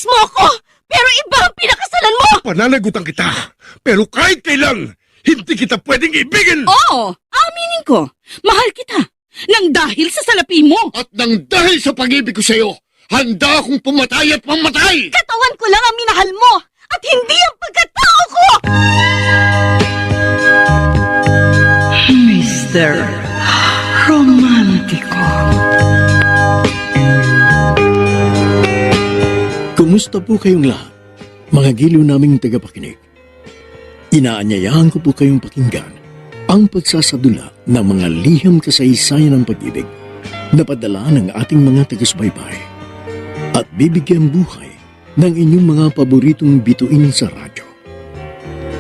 Inilis mo ako, pero iba ang pinakasalan mo! Pananagutan kita, pero kahit kailan, hindi kita pwedeng ibigin! Oo, aminin ko. Mahal kita. Nang dahil sa salapi mo. At nang dahil sa pag-ibig ko sa'yo, handa akong pumatay at mamatay! Katawan ko lang ang minahal mo at hindi ang pagkatao ko! Mr. Romantico. Kumusta po kayong lahat, mga giliw naming tagapakinig? Inaanyayahan ko po kayong pakinggan ang pagsasadula ng mga liham kasaysayan ng pag-ibig na padala ng ating mga taga-subaybay at bibigyan buhay ng inyong mga paboritong bituin sa radyo.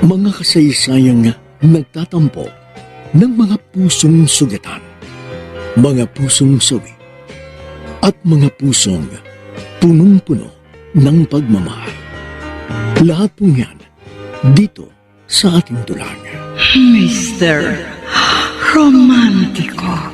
Mga kasaysayang nagtatampo ng mga pusong sugatan, mga pusong sawi, at mga pusong punong-puno ng pagmamahal. Lahat po yan dito sa ating tulang. Mr. Romantico.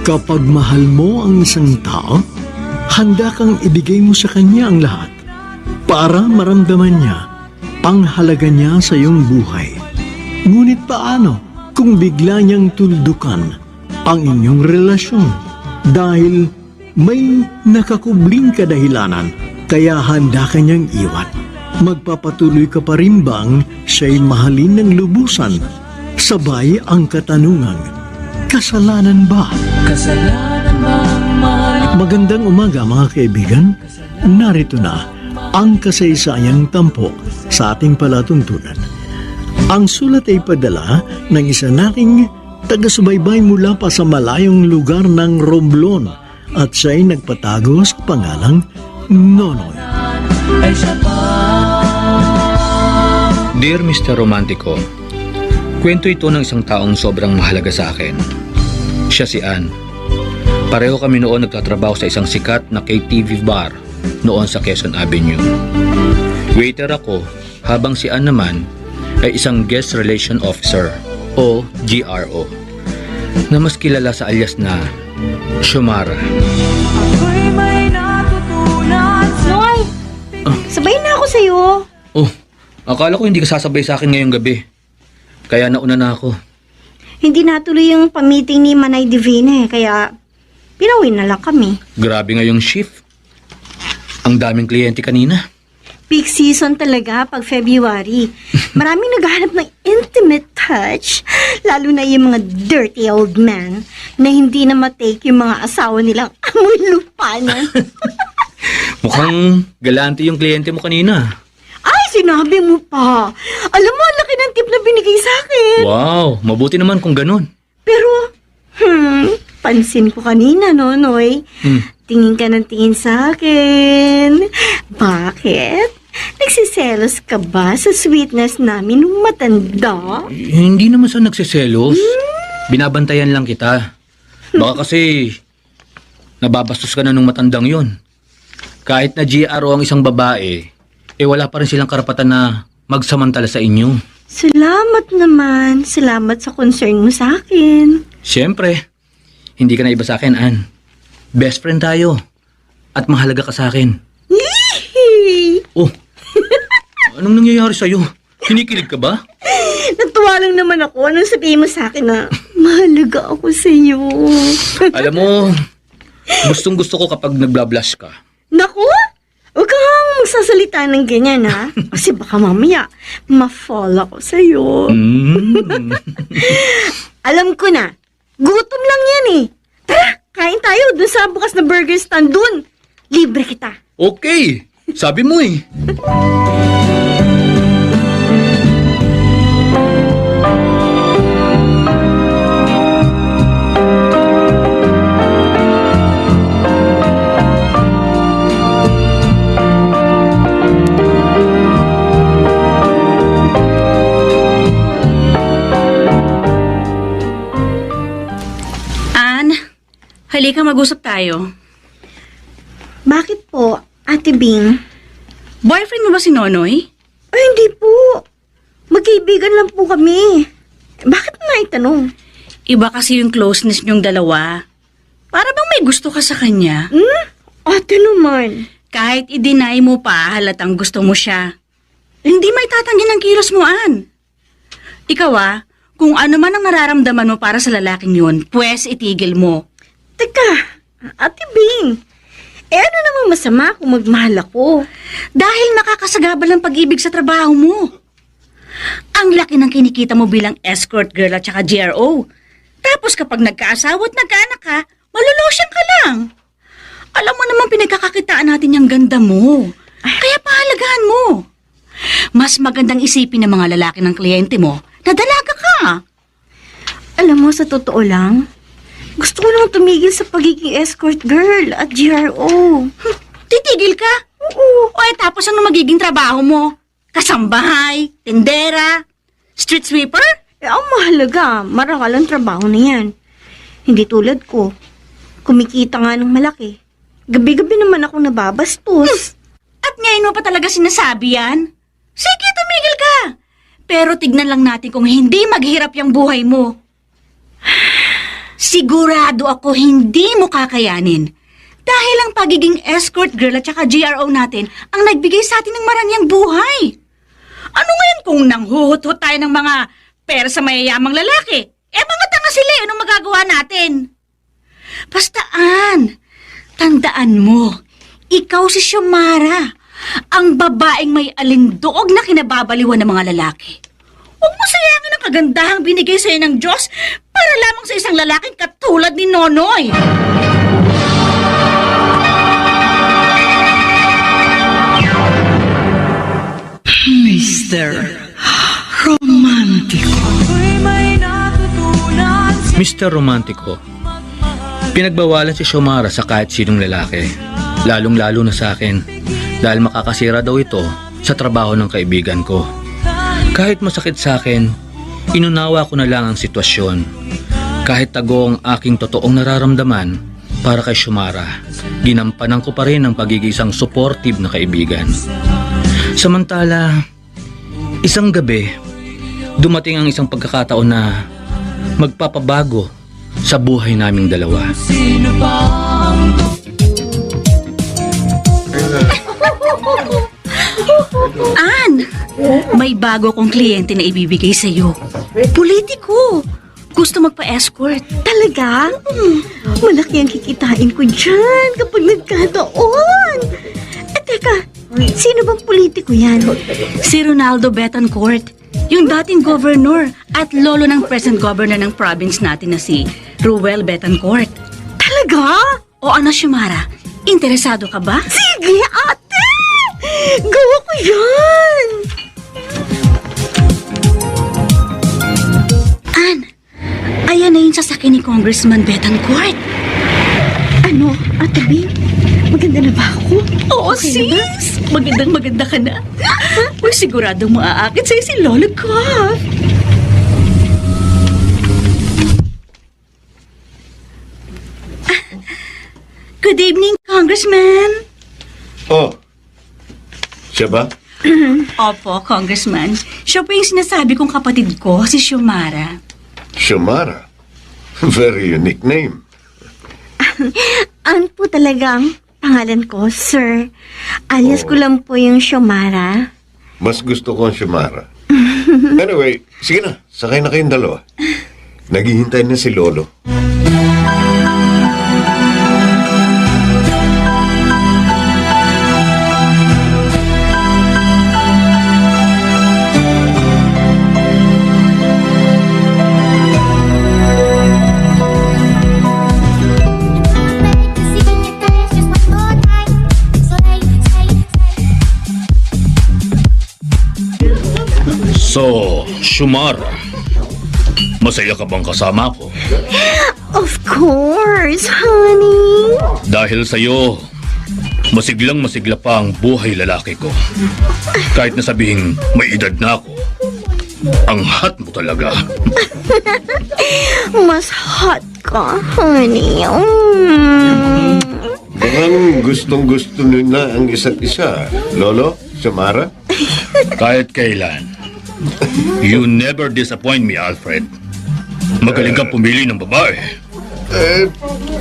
Kapag mahal mo ang isang tao, handa kang ibigay mo sa kanya ang lahat para maramdaman niya ang halaga niya sa iyong buhay. Ngunit paano kung bigla niyang tuldukan ang inyong relasyon dahil may nakakubling kadahilanan kaya handa ka niyang iwan? Magpapatuloy ka pa rin bang siya'y mahalin ng lubusan? Sabay ang katanungan, kasalanan ba? Magandang umaga mga kaibigan. Narito na ang kasaysayang tampok sa ating palatuntunan. Ang sulat ay padala ng isa nating taga-subaybay mula pa sa malayong lugar ng Romblon at siya'y nagpatago sa pangalang Nonoy. Dear Mr. Romantico, kwento ito ng isang taong sobrang mahalaga sa akin. Siya si Ann. Pareho kami noon nagtatrabaho sa isang sikat na KTV bar noon sa Quezon Avenue. Waiter ako habang si Ann naman ay isang guest relation officer o GRO na mas kilala sa alias na Shumara. Noy! Sabay na ako sa'yo. Oh, akala ko hindi ka sasabay sa akin ngayong gabi. Kaya nauna na ako. Hindi natuloy yung pamiting ni Manay Divina kaya pinauwi na lang kami. Grabe ngayong shift. Ang daming kliyente kanina. Peak season talaga pag February. Maraming naghahanap ng intimate touch, lalo na yung mga dirty old man na hindi na matake yung mga asawa nilang amoy lupanan. Mukhang galante yung kliyente mo kanina. Ay, sinabi mo pa. Alam mo, ang laki ng tip na binigay sa akin. Wow, mabuti naman kung ganun. Pero, pansin ko kanina, Nonoy. Tingin ka ng tingin sa akin. Bakit? Nagsiselos ka ba sa sweetness namin nung matanda? Hindi naman sa nagsiselos. Binabantayan lang kita. Baka kasi nababastos ka na nung matandang yon. Kahit na GRO ang isang babae, wala pa rin silang karapatan na magsamantala sa inyo. Salamat naman. Salamat sa concern mo sa akin. Siyempre, hindi ka na iba sa akin, Ann. Best friend tayo. At mahalaga ka sa akin. Yee! Oh, anong nangyayari sa'yo? Kinikilig ka ba? Natuwa lang naman ako nung sabihin mo sa akin na mahalaga ako sa iyo. Alam mo, gustong gusto ko kapag nagbablush ka. Naku! Huwag kang magsasalita ng ganyan, ha? Kasi baka mamaya, ma-fall ako sa'yo. Alam ko na, gutom lang yan eh. Tara, kain tayo dun sa bukas na burger stand dun. Libre kita. Okay, sabi mo eh. Halika, mag-usap tayo. Bakit po, Ate Bing? Boyfriend mo ba si Nonoy? Ay, hindi po. Magkaibigan lang po kami. Bakit mo naitanong? Iba kasi yung closeness niyong dalawa. Para bang may gusto ka sa kanya? Ate naman. Kahit i-deny mo pa, halatang gusto mo siya. Hindi may tatanggi ng kilos mo, Ann. Ikaw kung ano man ang nararamdaman mo para sa lalaking yun, pwes itigil mo. Teka, Ate Bing. Ano namang masama kung magmahal ako? Dahil nakakasagabal ang pag-ibig sa trabaho mo. Ang laki ng kinikita mo bilang escort girl at saka GRO. Tapos kapag nagkaasawa at nagkaanak ka, malulosyan ka lang. Alam mo naman pinagkakakitaan natin yung ganda mo. Kaya pahalagahan mo. Mas magandang isipin ng mga lalaki ng kliyente mo na dalaga ka. Alam mo, sa totoo lang, gusto ko lang tumigil sa pagiging escort girl at GRO. Titigil ka? Oo. O tapos ano magiging trabaho mo? Kasambahay, tindera, street sweeper? Ang mahalaga, marangal ang trabaho na yan. Hindi tulad ko. Kumikita nga ng malaki. Gabi-gabi naman ako nababastos. At ngayon mo pa talaga sinasabi yan? Sige, tumigil ka. Pero tignan lang natin kung hindi maghirap yung buhay mo. Sigurado ako hindi mo kakayanin. Dahil ang pagiging escort girl at saka GRO natin ang nagbigay sa atin ng marangyang buhay. Ano ngayon kung nanghuhut-hut tayo ng mga pera sa mayayamang lalaki? Mga tanga sila, anong magagawa natin? Bastaan, tandaan mo, ikaw si Xiomara, ang babaeng may alindoog na kinababaliwan ng mga lalaki. Huwag mo sayangin ang kagandahang binigay sa'yo ng Diyos para lamang sa isang lalaking katulad ni Nonoy. Mr. Romantico. Mr. Romantico, pinagbawalan si Xiomara sa kahit sinong lalaki, lalong-lalo na sa akin, dahil makakasira daw ito sa trabaho ng kaibigan ko. Kahit masakit sa akin, inunawa ko na lang ang sitwasyon. Kahit tago ang aking totoong nararamdaman para kay Xiomara, ginampanan ko pa rin ang pagiging isang supportive na kaibigan. Samantala, isang gabi, dumating ang isang pagkakataon na magpapabago sa buhay naming dalawa. Ann, may bago kong kliyente na ibibigay sa'yo. Politiko. Gusto magpa-escort. Talaga? Malaki ang kikitain ko dyan kapag nagkataon. Teka, sino bang politiko yan? Si Ronaldo Betancourt, yung dating governor at lolo ng present governor ng province natin na si Ruel Betancourt. Talaga? O ano, Xiomara? Interesado ka ba? Sige, ate! Gawa ko yan! Ann, ayan na yung sasakyan ni Congressman Betancourt. Ano, Ate Bing? Maganda na ba ako? Oo, Okay na ba? sis! Magandang-maganda ka na. Uy, siguradong maaakit sa'yo si Lolo ko. Good evening, Congressman. Oh, siya ba? Opo, Congressman. Siya po yung sinasabi kong kapatid ko, si Xiomara. Xiomara. Very unique name. An po talagang pangalan ko, sir. Alias ko lang po yung Xiomara. Mas gusto ko ang Xiomara. Anyway, sige na. Sakay na kayong dalawa. Naghihintay na si Lolo. So, Xiomara, masaya ka bang kasama ko? Of course, honey. Dahil sa'yo, masiglang masigla pa ang buhay lalaki ko. Kahit na sabihing may edad na ako, ang hot mo talaga. Mas hot ka, honey. Mukhang gustong-gusto nyo na ang isa't isa, Lolo. Samara? Kahit kailan. You never disappoint me, Alfred. Magaling kang pumili ng babae.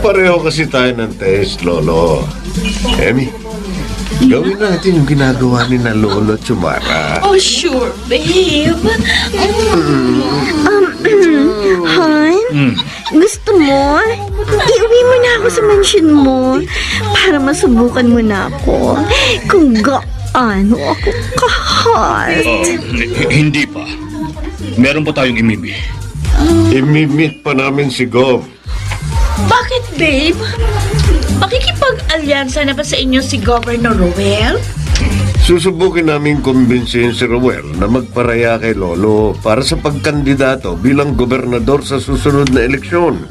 Pareho kasi tayo ng taste, Lolo. Emmy, gawin natin yung ginagawa ni na Lolo at Samara. Oh, sure, babe. Han, gusto mo? Iuwi mo na ako sa mansion mo para masubukan mo na ako kung gaano ako ka-hot. Hindi pa. Meron pa tayong imimi. Imimit pa namin si Gov. Bakit, babe? Makikipag-alyansa na ba sa inyo si Governor Rowell? Susubukin namin kumbinsihin si Rowell na magparaya kay Lolo para sa pagkandidato bilang gobernador sa susunod na eleksyon.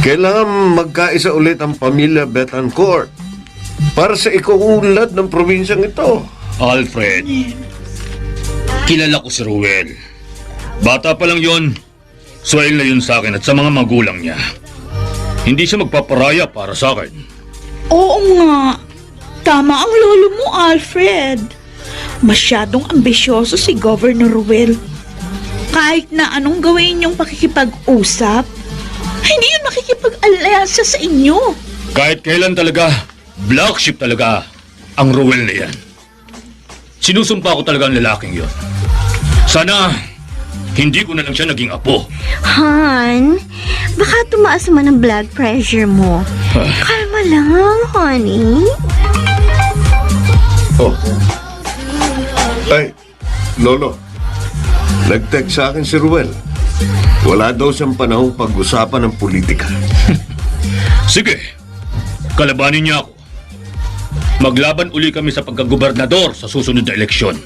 Kailangan magkaisa ulit ang pamilya Betancourt para sa ikuunlad ng probinsyang ito. Alfred, kilala ko si Ruel. Bata pa lang yon, swell na yun sa akin at sa mga magulang niya. Hindi siya magpaparaya para sa akin. Oo nga. Tama ang lolo mo, Alfred. Masyadong ambisyoso si Governor Rowell. Kahit na anong gawin yung pakikipag-usap, hindi yun makikipag-alyansa sa inyo. Kahit kailan talaga, black sheep talaga ang Ruel na yan. Sinusumpa ko talaga ang lalaking yon. Sana hindi ko na lang siya naging apo. Han, baka tumaas naman ang blood pressure mo. Kalma lang, honey. Oh. Ay, Lolo. Nag-text sa akin si Rowell. Wala daw siyang panahong pag-usapan ng politika. Sige, kalabanin niya ako. Maglaban uli kami sa pagkagobernador sa susunod na eleksyon.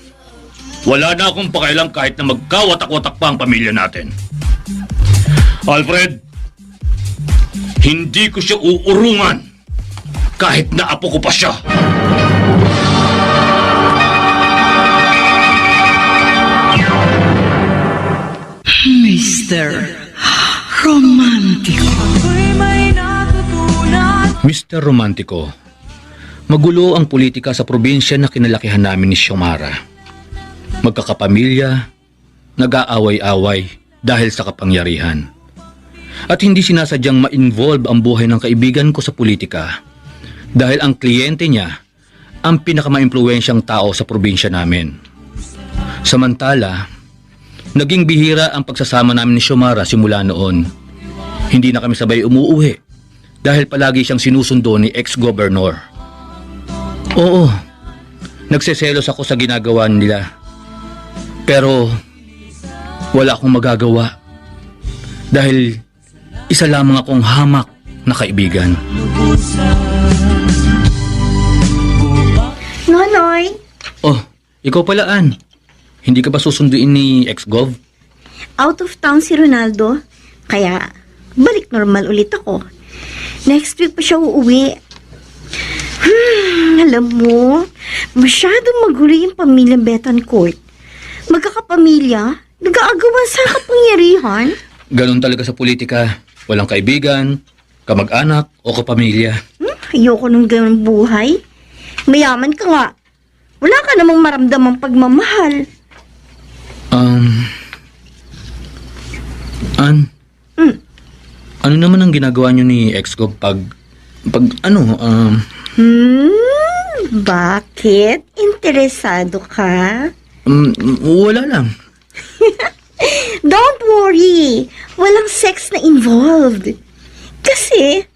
Wala na akong pakialam kahit na magkawatak-watak pa ang pamilya natin. Alfred, hindi ko siya uurungan kahit na apo ko pa siya. Mr. Romantico. Mr. Romantico, magulo ang politika sa probinsya na kinalakihan namin ni Xiomara. Magkakapamilya, nag-aaway-away dahil sa kapangyarihan. At hindi sinasadyang ma-involve ang buhay ng kaibigan ko sa politika dahil ang kliyente niya ang pinakama-impluwensyang tao sa probinsya namin. Samantala, naging bihira ang pagsasama namin ni Xiomara simula noon. Hindi na kami sabay umuuwi dahil palagi siyang sinusundo ni ex-governor. Oo, nagseselos ako sa ginagawa nila. Pero wala akong magagawa dahil isa lamang akong hamak na kaibigan. Nonoy, Oh, ikaw pala, Ann. Hindi ka ba susunduin ni ex-gov? out of town si Ronaldo. Kaya, balik normal ulit ako. Next week pa siya uuwi. Alam mo, masyadong magulo yung pamilya Betancourt. Magkakapamilya, nag-aagawan sa kapangyarihan. Ganon talaga sa politika. Walang kaibigan, kamag-anak o kapamilya. Ayoko nung ganun buhay. Mayaman ka nga. Wala ka namang maramdamang pagmamahal. Ann, ano naman ang ginagawa niyo ni ex-gov Bakit? Interesado ka? wala lang. Don't worry. Walang sex na involved. Kasi,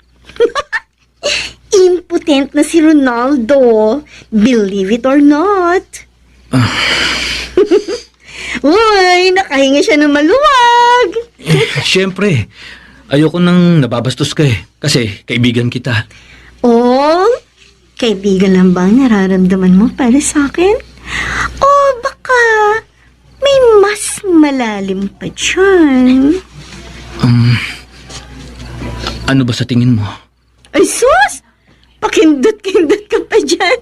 impotent na si Ronaldo. Believe it or not. Uy, nakahinga siya ng maluwag. Siyempre, ayoko nang nababastos ka eh. Kasi kaibigan kita. Oh, kaibigan lang ba ang nararamdaman mo para sa akin? O baka may mas malalim pa dyan? Ano ba sa tingin mo? Ay sus! Pakindot-kindot ka pa dyan.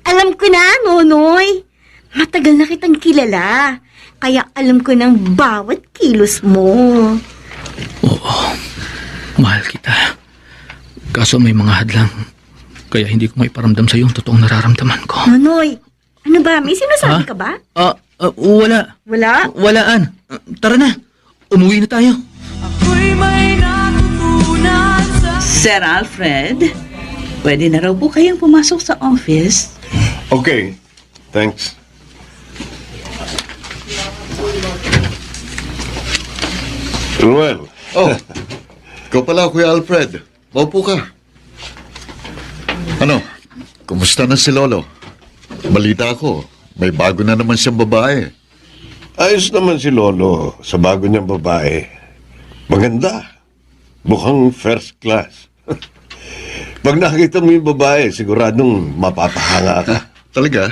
Alam ko na, Nonoy. Matagal na kitang kilala. Kaya alam ko ng bawat kilos mo. Oo, mahal kita. Kaso may mga hadlang. Kaya hindi ko maiparamdam sa iyo ang totoong nararamdaman ko. Nonoy, ano ba? May sinasabi ka ba? Wala. Wala? Walaan. Tara na. Umuwi na tayo. Sir Alfred, pwede na raw po kayong pumasok sa office. Okay, thanks. Ruel, Oh, ikaw pala, Kuya Alfred. Maupo ka. Ano, kumusta na si Lolo? Balita ko, may bago na naman siyang babae. ayos naman si Lolo sa bago niyang babae. Maganda. Mukhang first class. Pag nakita mo yung babae, siguradong mapapahanga ka. Talaga?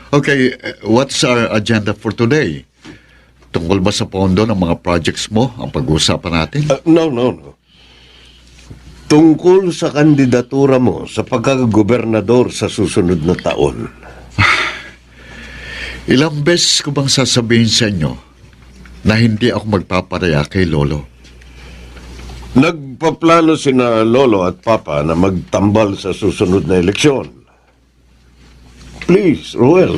Okay, what's our agenda for today? Tungkol ba sa pondo ng mga projects mo ang pag-uusapan natin? No. Tungkol sa kandidatura mo sa pagkakagobernador sa susunod na taon. Ilang beses ko bang sasabihin sa inyo na hindi ako magpaparaya kay Lolo? Nagpaplano sina Lolo at Papa na magtambal sa susunod na eleksyon. Please, Ruel,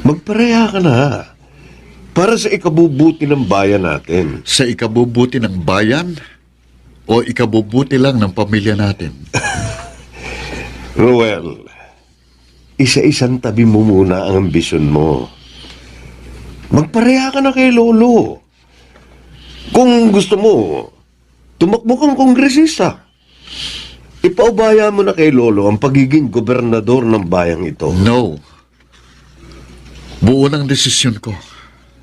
magparaya ka na. Para sa ikabubuti ng bayan natin. Sa ikabubuti ng bayan o ikabubuti lang ng pamilya natin? Ruel, isa-isang tabi mo muna ang ambisyon mo. Magparaya ka na kay Lolo. Kung gusto mo, tumakbo kang kongresista. Ipaubaya mo na kay Lolo ang pagiging gobernador ng bayang ito. No. Buo ng desisyon ko.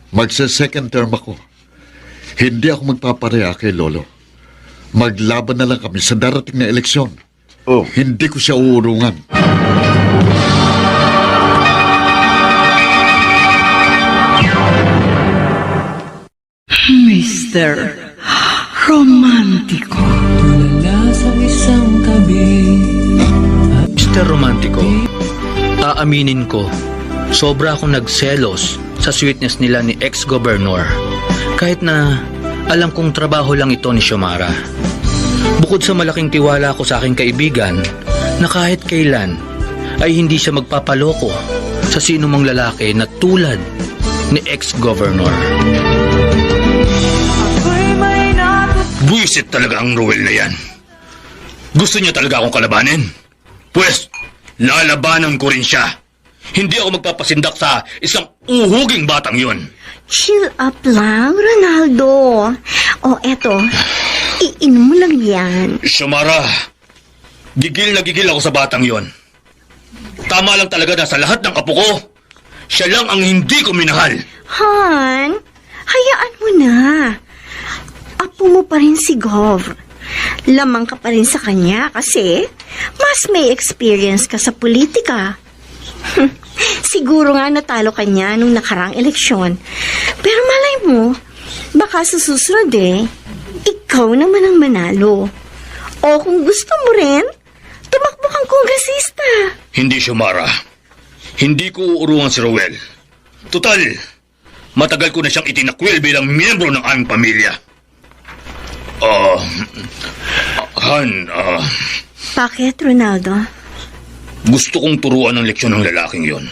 Magsa-second term ako. Hindi ako magpapareha kay Lolo. Maglaban na lang kami sa darating na eleksyon. Oh, Hindi ko siya uurungan. Mr. Romantico. Mr. Romantico, aaminin ko, sobra akong nagselos sa sweetness nila ni ex-governor. Kahit na alam kong trabaho lang ito ni Xiomara. Bukod sa malaking tiwala ko sa aking kaibigan na kahit kailan ay hindi siya magpapaloko sa sino mang lalaki na tulad ni ex-governor. Buisit talaga ang Ruel na yan. Gusto niya talaga akong kalabanin? Pwes, lalabanan ko rin siya. Hindi ako magpapasindak sa isang uhuging batang yun. Chill up lang, Ronaldo. O, eto. Iinom mo lang yan. Xiomara, gigil na gigil ako sa batang yon. Tama lang talaga na sa lahat ng apo ko, siya lang ang hindi ko minahal. Han, hayaan mo na. Apo mo pa rin si Gov. Lamang ka pa rin sa kanya kasi mas may experience ka sa politika. Siguro nga natalo ka niya nung nakarang eleksyon. Pero malay mo, baka sa susunod ikaw naman ang manalo. O kung gusto mo rin, tumakbo kang kongresista. Hindi, Xiomara. Hindi ko uurungan si Ruel. Total, matagal ko na siyang itinakwil bilang miyembro ng aming pamilya. Han, Bakit, Ronaldo? gusto kong turuan ng leksyon ng lalaking yon.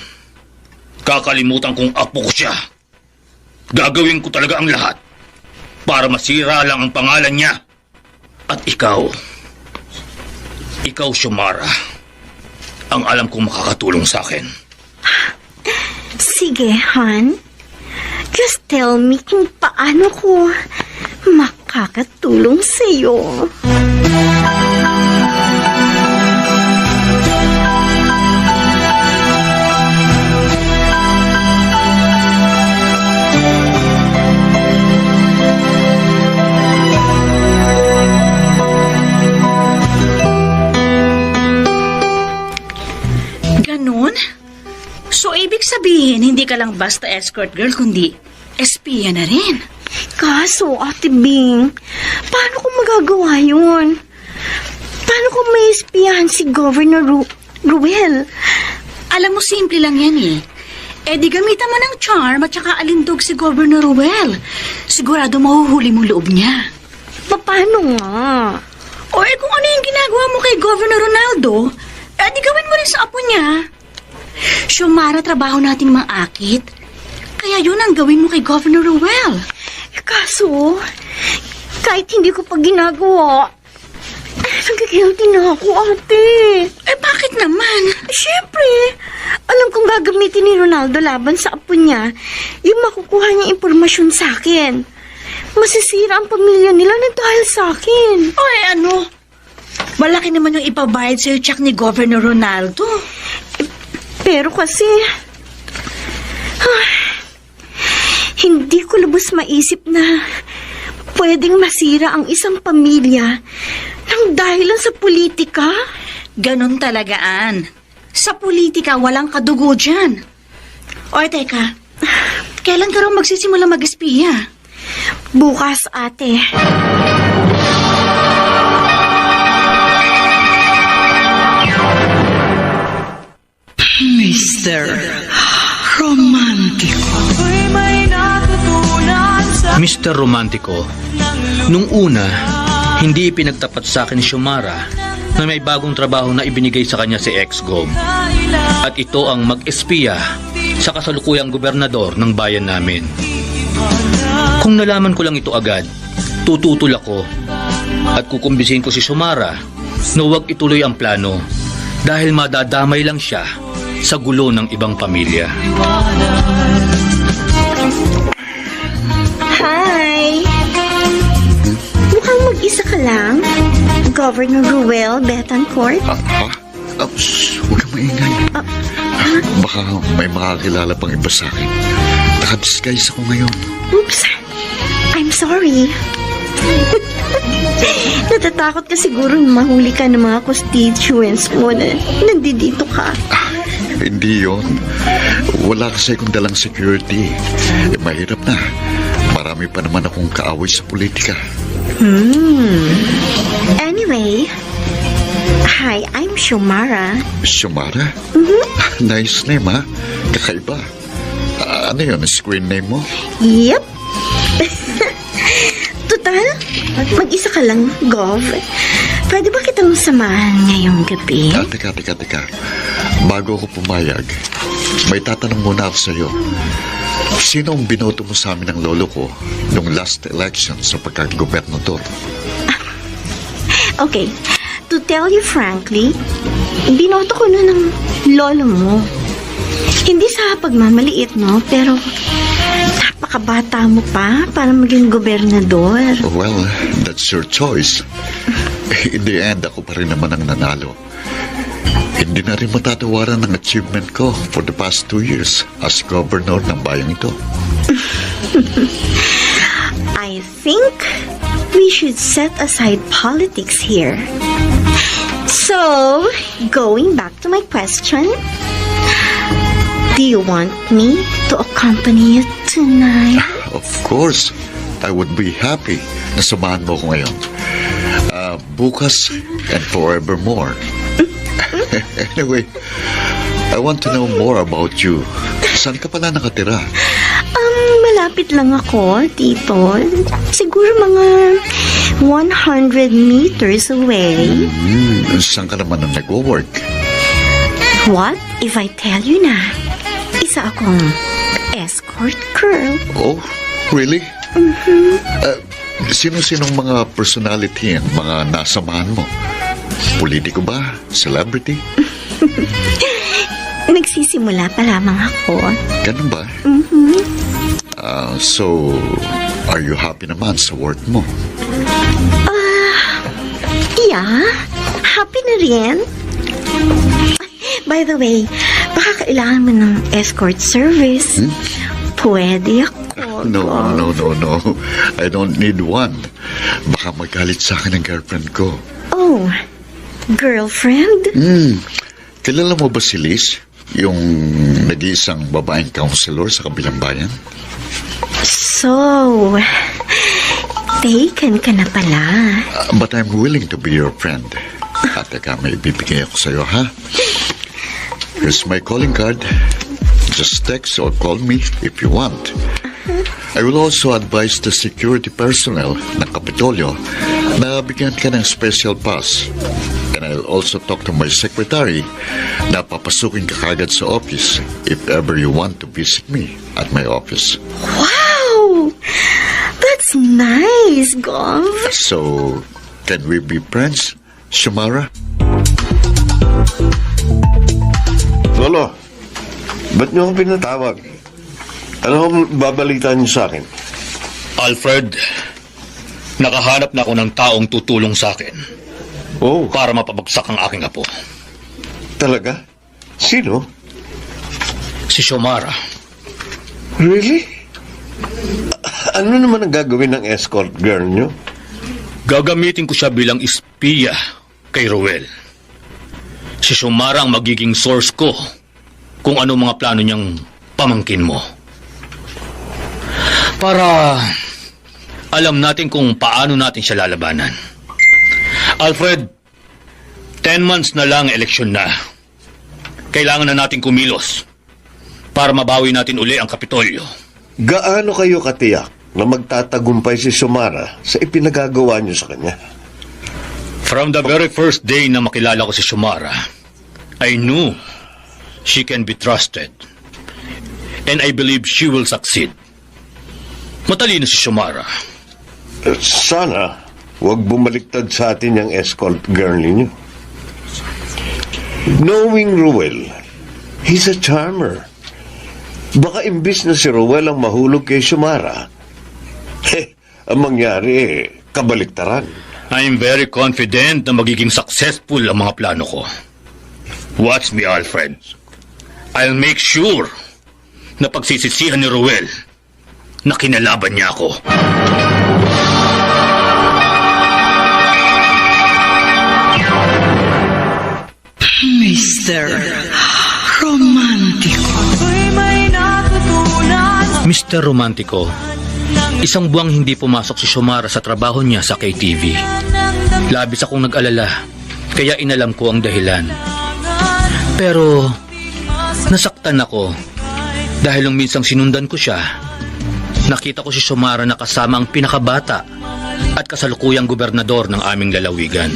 Kakalimutan kong apo ko siya. Gagawin ko talaga ang lahat para masira lang ang pangalan niya. At ikaw, Xiomara, ang alam kong makakatulong sa akin. Sige, Han. Just tell me kung paano ko makakatulong sa'yo. Ganon? So, ibig sabihin, hindi ka lang basta escort girl, kundi espiya na rin. Kaso, Ate Bing, paano ko magagawa yun? Paano ko may espiyahan si Governor Ruel? Alam mo, simple lang yan eh. Eh di gamitan mo ng charm at saka alindog si Governor Ruel. Sigurado mahuhuli mong loob niya. Paano nga? O kung ano yung ginagawa mo kay Governor Ronaldo, di gawin mo rin sa apo niya. Xiomara, trabaho nating maakit. Kaya yun ang gawin mo kay Governor Ruel. Kaso, kahit hindi ko pa ginagawa, nagkakilty na ako, ate. Bakit naman? Siyempre, alam kong gagamitin ni Ronaldo laban sa apo niya yung makukuha niyang impormasyon sa akin. Masisira ang pamilya nila na dahil sa akin. Ano? Malaki naman yung ipabayad sa'yo tsak ni Governor Ronaldo. Pero kasi, hindi ko lubos maisip na pwedeng masira ang isang pamilya nang dahilan sa politika. Ganon talaga, Ann. Sa politika, walang kadugo dyan. Teka. Kailan ka raw magsisimula mag-espiya? Bukas, ate. Mr. Romantico. Mr. Romantico, nung una, hindi pinagtapat sa akin ni Xiomara na may bagong trabaho na ibinigay sa kanya si ex-gov. At ito ang mag-espiya sa kasalukuyang gobernador ng bayan namin. Kung nalaman ko lang ito agad, tututol ako at kukumbisin ko si Xiomara na huwag ituloy ang plano dahil madadamay lang siya sa gulo ng ibang pamilya. Hi! Mukhang mag-isa ka lang? Governor Ruel Betancourt? Huwag kang maingay. Baka may makakilala pang iba sa akin. Naka-disguise ako ngayon. Oops! I'm sorry. Natatakot ka siguro mahuli ka ng mga constituents mo na nandito ka. Hindi yon. Wala kasi akong dalang security. Mahirap na. Marami pa naman akong kaaway sa politika. Anyway, hi, I'm Xiomara. Xiomara? Nice name, ha? Kakaiba. Ano yun? Screen name mo? Yep. Total, mag-isa ka lang, Gov. Pwede ba kitang samahan ngayong gabi? Teka. Bago ako pumayag, may tatanong muna ako sa'yo. Sino ang binoto mo sa amin ng lolo ko nung last election sa pagkagobernador? Okay, to tell you frankly, binoto ko na ng lolo mo. Hindi sa pagmamaliit, no? Pero napakabata mo pa para maging gobernador. Well, that's your choice. In the end, ako pa rin naman ang nanalo. Hindi na rin matatawaran ang achievement ko for the past 2 years as governor ng bayang ito. I think we should set aside politics here. So, going back to my question, do you want me to accompany you tonight? Of course, I would be happy na samahan mo ko ngayon. Bukas and forevermore. Anyway, I want to know more about you. Saan ka pala nakatira? Malapit lang ako, Tito. Siguro mga 100 meters away. Saan ka naman ang nag-work? What if I tell you na isa akong escort girl? Oh, really? Sino-sinong mga personality ang mga nasamahan mo? Politiko ba? Celebrity? Nagsisimula pa lamang ako. Ganun ba? So, are you happy naman sa work mo? Yeah, happy na rin. By the way, baka kailangan mo ng escort service. Pwede ako. No. I don't need one. Baka magalit sa akin ang girlfriend ko. Oh, girlfriend? Kilala mo ba si Liz? Yung nag-iisang babaeng counselor sa kabilang bayan? So, taken ka na pala. But I'm willing to be your friend. Teka, may bibigay ako sa'yo, ha? Here's my calling card. Just text or call me if you want. I will also advise the security personnel ng Kapitolyo nabigyan ka ng special pass. And I'll also talk to my secretary na papasukin ka kagad sa office if ever you want to visit me at my office. Wow! That's nice, Gov. So, can we be friends, Shumara? Lolo, ba't niyo ako pinatawag? Ano ang babalitaan niyo sa akin? Alfred, nakahanap na ako ng taong tutulong sa akin Oh, para mapabagsak ang aking apo. talaga? Sino? Si Xiomara. Really? Ano naman ang gagawin ng escort girl niyo? Gagamitin ko siya bilang espiya kay Ruel. Si Xiomara ang magiging source ko kung ano mga plano niyang pamangkin mo. Para alam natin kung paano natin siya lalabanan. Alfred, 10 months na lang eleksyon na. Kailangan na natin kumilos para mabawi natin uli ang Kapitolyo. Gaano kayo katiyak na magtatagumpay si Xiomara sa ipinagagawa niyo sa kanya? From the very first day na makilala ko si Xiomara, I knew she can be trusted. And I believe she will succeed. Matalino si Xiomara. Sana huwag bumaliktad sa atin yung escort girl ninyo. Knowing Ruel, he's a charmer. Baka imbis na si Ruel ang mahulog kay Xiomara, ang mangyari, kabaliktaran. I'm very confident na magiging successful ang mga plano ko. Watch me, Alfred. I'll make sure na pagsisisihan ni Ruel na kinalaban niya ako. Mr. Romantico. Mr. Romantico, isang buwang hindi pumasok si Xiomara sa trabaho niya sa KTV. Labis akong nag-alala, kaya inalam ko ang dahilan. Pero nasaktan ako dahil nung minsang sinundan ko siya, nakita ko si Xiomara na kasama ang pinakabata at kasalukuyang gobernador ng aming lalawigan,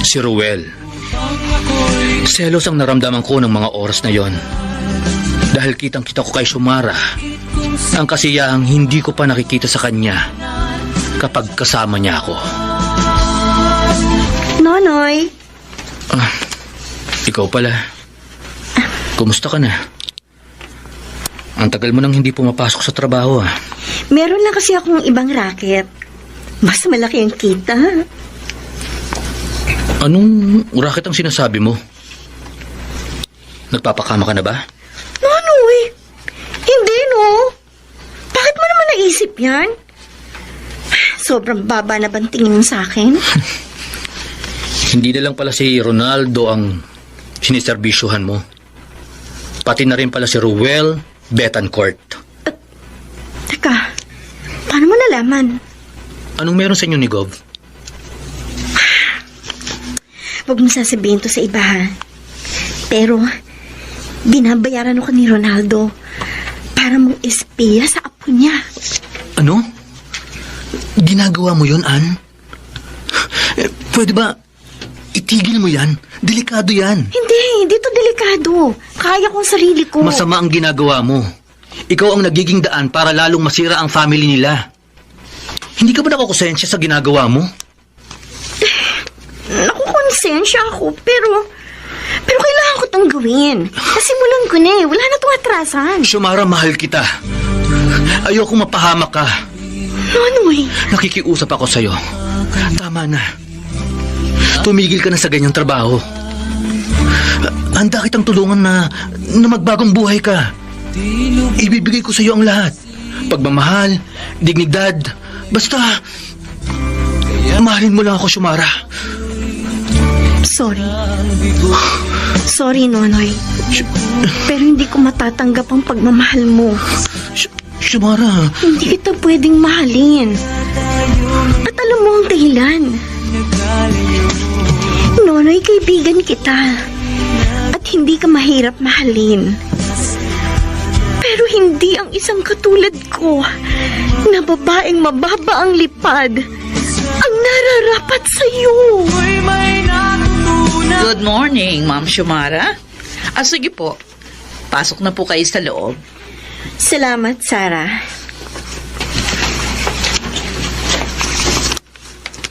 si Ruel. Selos ang naramdaman ko ng mga oras na yon. Dahil kitang-kita ko kay Xiomara ang kasiyahang hindi ko pa nakikita sa kanya kapag kasama niya ako. Nonoy, Ikaw pala. Kumusta ka na? Ang tagal mo nang hindi pumapasok sa trabaho ah. meron lang kasi akong ibang racket. Mas malaki ang kita. Anong racket ang sinasabi mo? Nagpapakama ka na ba? Nonoy, hindi no. Bakit mo naman naisip yan? Sobrang baba na bang tingin mo sa akin? Hindi na lang pala si Ronaldo ang siniserbisyuhan mo. Pati na rin pala si Ruel Betancourt. Teka, paano mo nalaman? Anong meron sa inyo ni Gov? Huwag mo sasabihin to sa iba ha. Pero, binabayaran ako ni Ronaldo para mong espiya sa apo niya. Ano? Ginagawa mo yun, Ann? Pwede ba itigil mo yan? Delikado yan. Hindi to delikado. Kaya kong sarili ko. Masama ang ginagawa mo. Ikaw ang nagiging daan para lalong masira ang family nila. Hindi ka ba nakukonsensya sa ginagawa mo? Nakukonsensya ako, pero kailangan ko tong gawin. Nasimulan ko na eh. Wala na tong atrasan. Xiomara, mahal kita. Ayoko mapahamak ka. Nonoy, Nakikiusap ako sa'yo. Tama na. Tumigil ka na sa ganyang trabaho. Handa kitang tulungan na magbagong buhay ka. Ibibigay ko sa'yo ang lahat. Pagmamahal, dignidad, basta mahalin mo lang ako, Xiomara. Sorry, Nonoy. Pero hindi ko matatanggap ang pagmamahal mo. Xiomara. Hindi kita pwedeng mahalin. At alam mo ang dahilan. Nonoy, kaibigan kita. At hindi ka mahirap mahalin. Pero hindi ang isang katulad ko na babaeng mababa ang lipad ang nararapat sa'yo. Good morning, Ma'am Shumara. Sige po. Pasok na po kayo sa loob. Salamat, Sarah.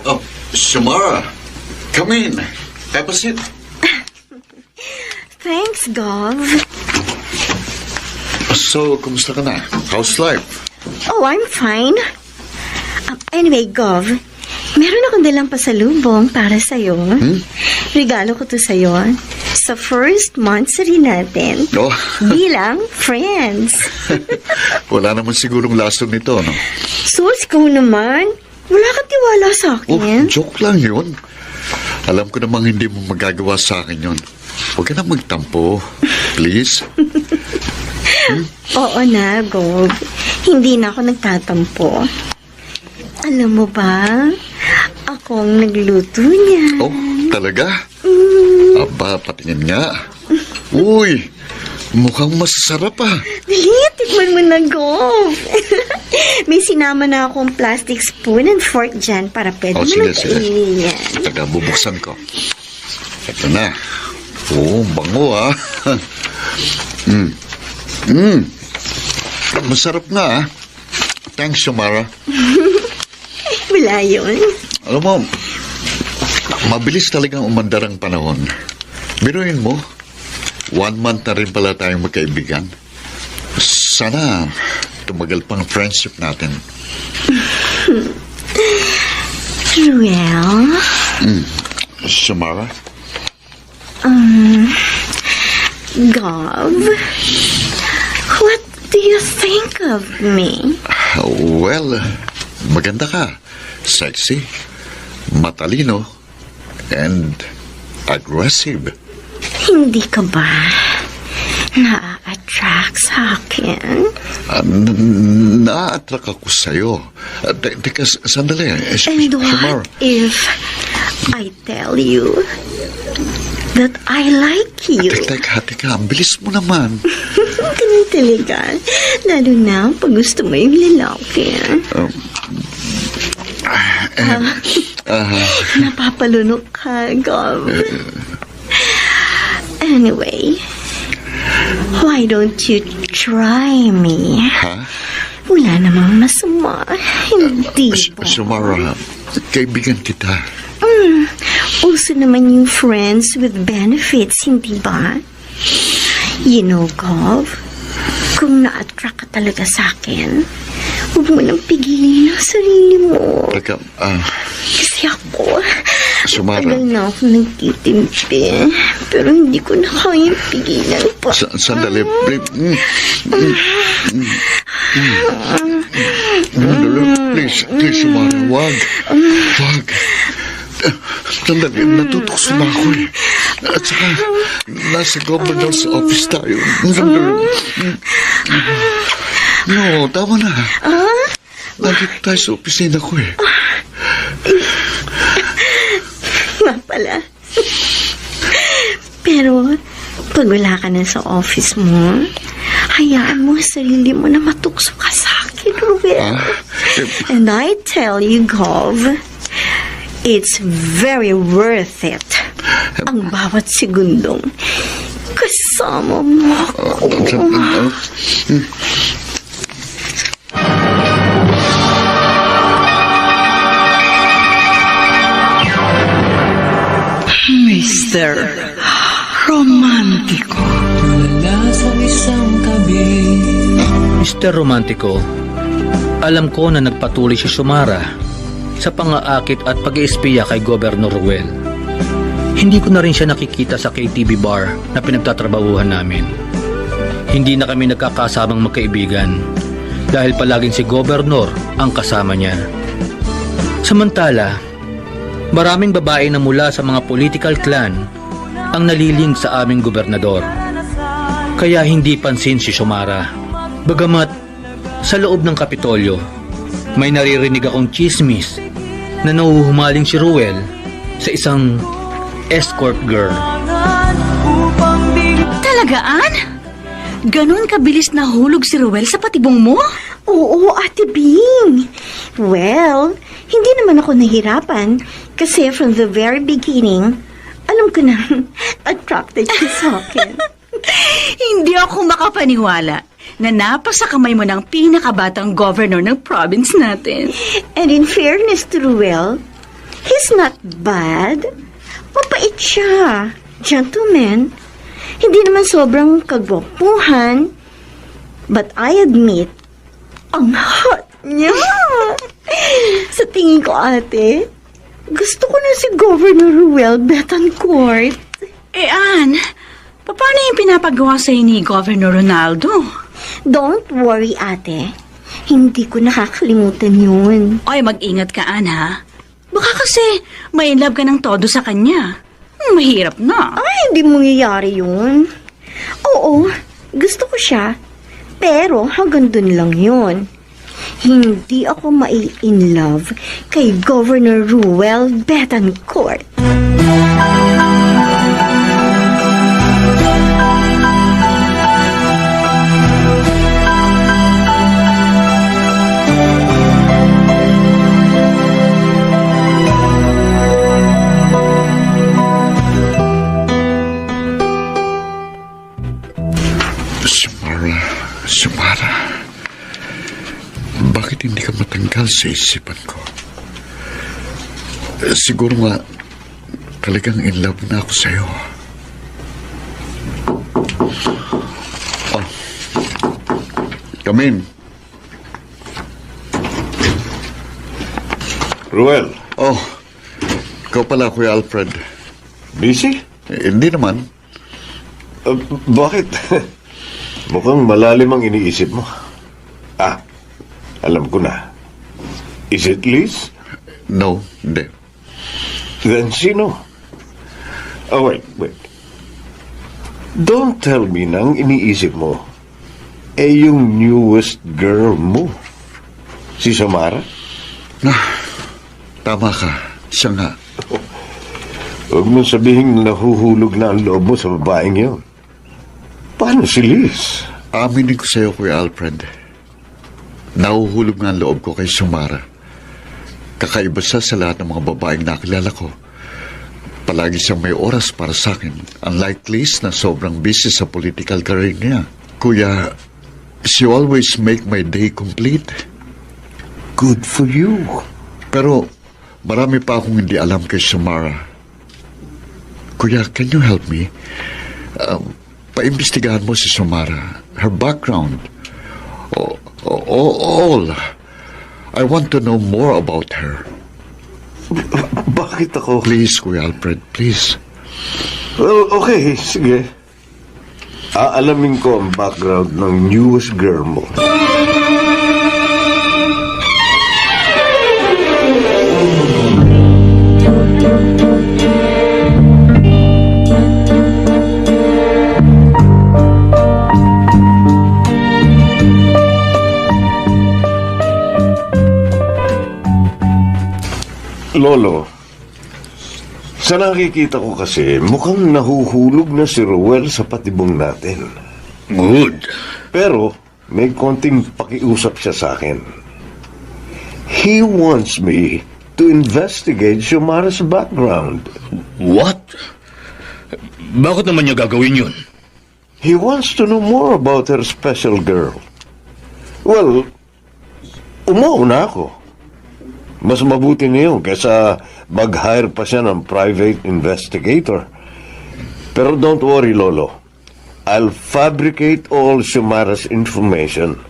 Oh, Samara, come in. Have a seat. Thanks, Gov. So, kumusta ka na? How's life? Oh, I'm fine. Anyway, Gov, meron akong dalang pasalubong para sa'yo. Regalo ko to sa'yo sa first monthsary natin. Oh, Bilang friends. wala naman sigurong lason nito, no? Sus, ko naman. Wala kang tiwala sa Oh, akin. joke lang yun. Alam ko namang hindi mo magagawa sa akin yun. Huwag ka na magtampo. Please. Oo na, Gov. Hindi na ako nagtatampo. Alam mo ba, ako ang nagluto niya. Oh, talaga? Aba, patingin nga. Uy, mukhang masasarap ah. Dali, tikman mo na, Gov. May sinama na akong plastic spoon and fork dyan para pwede Oh, mo sige, na sige. kainin yan. Taga, bubuksan ko. Ito na. Oh, bango ah. Masarap nga ah. Thanks, Samara. Wala yun. Alam mo, mabilis talagang umandar ang panahon. Biruin mo, 1 month na rin pala tayong magkaibigan. Sana tumagal pang friendship natin. Well, Samara? Gov, what do you think of me? Well, maganda ka. Sexy, matalino, and aggressive. Hindi ka ba na-attract sa akin? Na-attract ako sa'yo. Teka, sandali. And Samara. what if I tell you that I like you? Teka, ang bilis mo naman. Ganun talaga. Lalo na pag gusto mo yung lalaki. Napapalunok ka, Gov. Anyway, why don't you try me? Ha? Wala namang masama. Hindi ba? Samara, kaibigan kita. Uso naman yung friends with benefits, hindi ba? You know, Gov, kung na-attract ka talaga sa akin, huwag mo nang pigilin ang sarili mo. Teka, Kasi ako, Samara. tagal na ako nagtitimpi, pero hindi ko na kayang pigilan pa. Sandali. Please, Samara, wag. Sandali, natutukso na ako eh. At saka, nasa governor's office tayo. No, tama na. Nandito tayo sa opisina ko eh. Nga pala. Pero, pag wala ka na sa office mo, hayaan mo ang sarili mo na matukso ka sa akin, Ruel. And I tell you, Gov, it's very worth it. Ang bawat segundong kasama mo ako. Mr. Romantico. Mr. Romantico, alam ko na nagpatuloy si Shumara sa pangaakit at pag-iispiya kay Governor Ruel. Hindi ko na rin siya nakikita sa KTV bar na pinagtatrabahuhan namin. Hindi na kami nagkakasamang magkaibigan dahil palaging si Governor ang kasama niya. Samantala, maraming babae na mula sa mga political clan ang naliling sa aming gobernador. Kaya hindi pansin si Shumara. Bagamat sa loob ng Kapitolyo, may naririnig akong chismis na nahuhumaling si Ruel sa isang escort girl. Talagaan? Ganon kabilis nahulog si Ruel sa patibong mo? Oo, Ate Bing. Well, Hindi naman ako nahirapan kasi from the very beginning, alam ko na attracted siya sa akin. Hindi ako makapaniwala na napasa kamay mo ng pinakabatang governor ng province natin. And in fairness to Ruel, he's not bad. Mapait siya. Gentleman. Hindi naman sobrang kagwapuhan. But I admit, ang hot niya. Sa tingin ko, ate, gusto ko na si Governor Ruel Betancourt. Ann, paano yung pinapagawa sa'yo ni Governor Ronaldo? Don't worry, ate. Hindi ko nakakalimutan yun. Ay, mag-ingat ka, Ann, ha? Baka kasi may love ka ng todo sa kanya. Mahirap na. Ay, hindi mangyayari yun. Oo, gusto ko siya. Pero hanggang dun lang yun. Hindi ako mai-in love kay Governor Ruel Betancourt. Samara, bakit hindi ka matanggal sa isipan ko? Siguro nga, talagang in love na ako sa'yo. Oh, come in. Ruel, Oh, ikaw pala, Kuya Alfred. busy? Hindi naman. Bakit? Mukhang malalim ang iniisip mo. Alam ko na. Is it Liz? No, hindi. Then sino? Oh, wait. Don't tell me na ang iniisip mo yung newest girl mo. Si Samara? Tama ka. Siya nga. Huwag mong sabihin nahuhulog na ang loob mo sa babaeng yun. Paano si Liz? Aminin ko sa'yo, Kuya Alfred. Nahuhulog nga ang loob ko kay Samara. Kakaiba siya sa lahat ng mga babaeng nakilala ko. Palagi siyang may oras para sa akin. Unlike Liz na sobrang busy sa political career niya. Kuya, she always make my day complete. Good for you. Pero marami pa akong hindi alam kay Samara. Kuya, can you help me? Paimbestigahan mo si Samara. Her background. All. I want to know more about her. Bakit ako? Please, Kuya Alfred, please. Well, okay, sige. Aalamin ko ang background ng newest girl mo. Lolo, sa nakikita ko kasi, mukhang nahuhulog na si Ruel sa patibong natin. Good. Pero, may konting pakiusap siya sa akin. He wants me to investigate Xiomara's background. What? Bakit naman niya gagawin yun? He wants to know more about her special girl. Well, umuuna ako. Mas mabuti ngayon kaysa mag-hire pa siya ng private investigator. Pero don't worry, Lolo. I'll fabricate all Xiomara's information.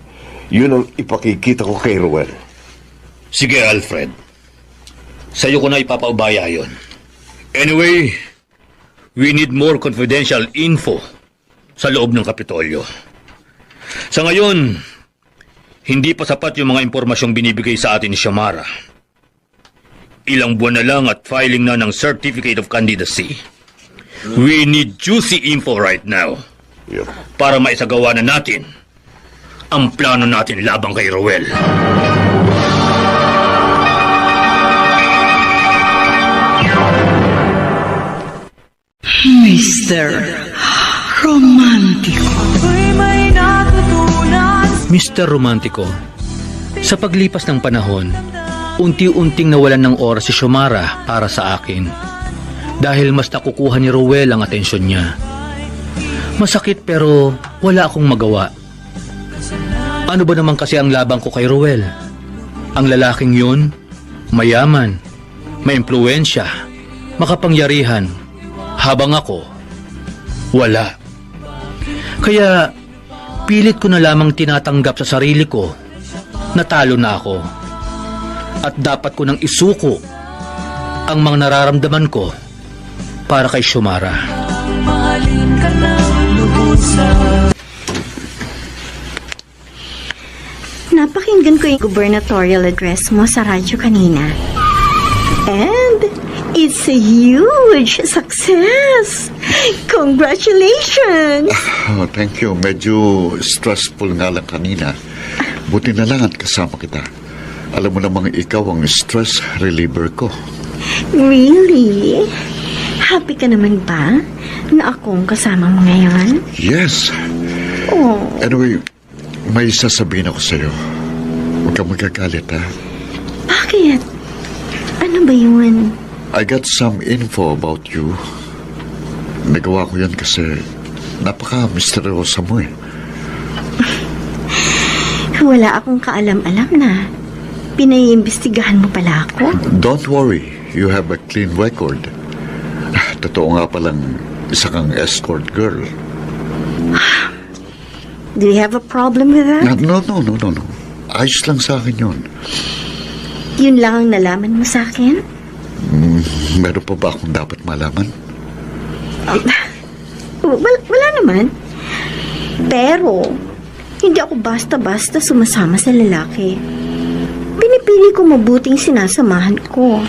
Yun ang ipakikita ko kay Ruel. Sige, Alfred. Sa'yo ko na ipapaubaya yon. Anyway, we need more confidential info sa loob ng Kapitolyo. Sa ngayon, hindi pa sapat yung mga impormasyong binibigay sa atin ni Xiomara. Ilang buwan na lang at filing na ng Certificate of Candidacy. We need juicy info right now Yep. para maisagawa na natin ang plano natin labang kay Ruel. Mr. Romantico. Mr. Romantico, sa paglipas ng panahon, unti-unting nawalan ng oras si Xiomara para sa akin. Dahil mas nakukuha ni Rowel ang atensyon niya. Masakit pero wala akong magawa. Ano ba naman kasi ang labang ko kay Rowel? Ang lalaking yun, mayaman, may impluwensya, makapangyarihan, habang ako, wala. Kaya pilit ko na lamang tinatanggap sa sarili ko na talo na ako. At dapat ko nang isuko ang mga nararamdaman ko para kay Xiomara. Napakinggan ko yung gubernatorial address mo sa radyo kanina. And it's a huge success! Congratulations! Oh, thank you. Medyo stressful nga lang kanina. Buti na lang at kasama kita. Alam mo namang ikaw ang stress reliever ko. Really? Happy ka naman ba na akong kasama mo ngayon? Yes. Oh, Anyway, may sasabihin ako sa'yo. Huwag kang magagalit, ha? bakit? Ano ba yun? I got some info about you. Nagawa ko yan kasi napaka-misteryosa mo eh. Wala akong kaalam-alam na. Pinaiimbestigahan mo pala ako? Don't worry, you have a clean record. Totoo nga palang isa kang escort girl. Do you have a problem with that? No. Ayos lang sa akin yun. Yun lang ang nalaman mo sa akin? Meron pa ba akong dapat malaman? Wala naman. Pero, hindi ako basta-basta sumasama sa lalaki. Pinipili ko mabuting sinasamahan ko.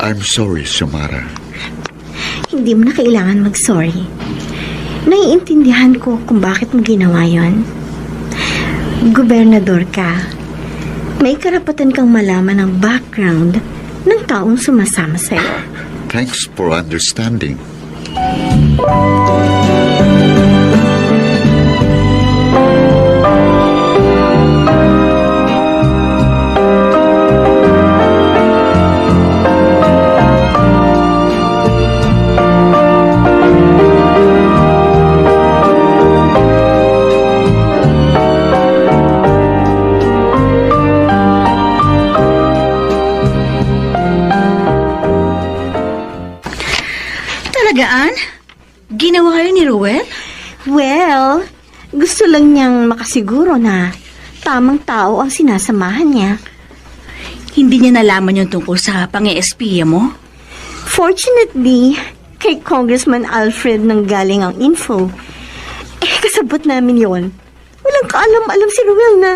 I'm sorry, Xiomara. Hindi mo na kailangan mag-sorry. Naiintindihan ko kung bakit mo ginawa yon. Gobernador ka. May karapatan kang malaman ang background ng taong sumasama sa'yo. Thanks for understanding. Talagaan? Ginawa yun ni Rowel? Well, gusto lang niyang makasiguro na tamang tao ang sinasamahan niya. Hindi niya nalaman yung tungkol sa pang-espiya mo? Fortunately, kay Congressman Alfred nang galing ang info. Kasabot namin yon. Walang kaalam-alam si Rowel na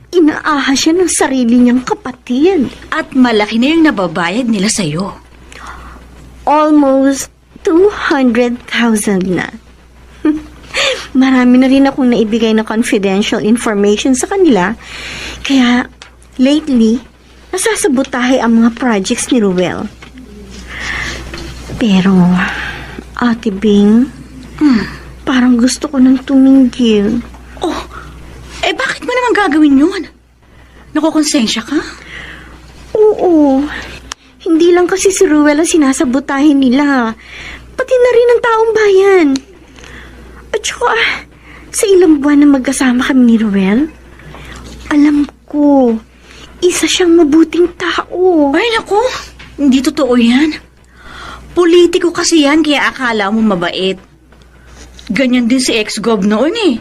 inaaha siya ng sarili niyang kapatid. At malaki na yung nababayad nila sa'yo. Almost 200,000 na. Marami na rin akong naibigay na confidential information sa kanila. Kaya, lately, nasasabotahe ang mga projects ni Rowel. Pero, Ate Bing, parang gusto ko nang tumingil. Oh, bakit mo naman gagawin yun? Nakukonsensya ka? Oo. Hindi lang kasi si Rowel ang sinasabotahin nila. Pati na rin ang taong bayan. At saka, sa ilang buwan na magkasama kami ni Rowel, alam ko, isa siyang mabuting tao. Ay, naku. Hindi totoo yan. Politiko kasi yan, kaya akala mo mabait. Ganyan din si ex-gov noon eh.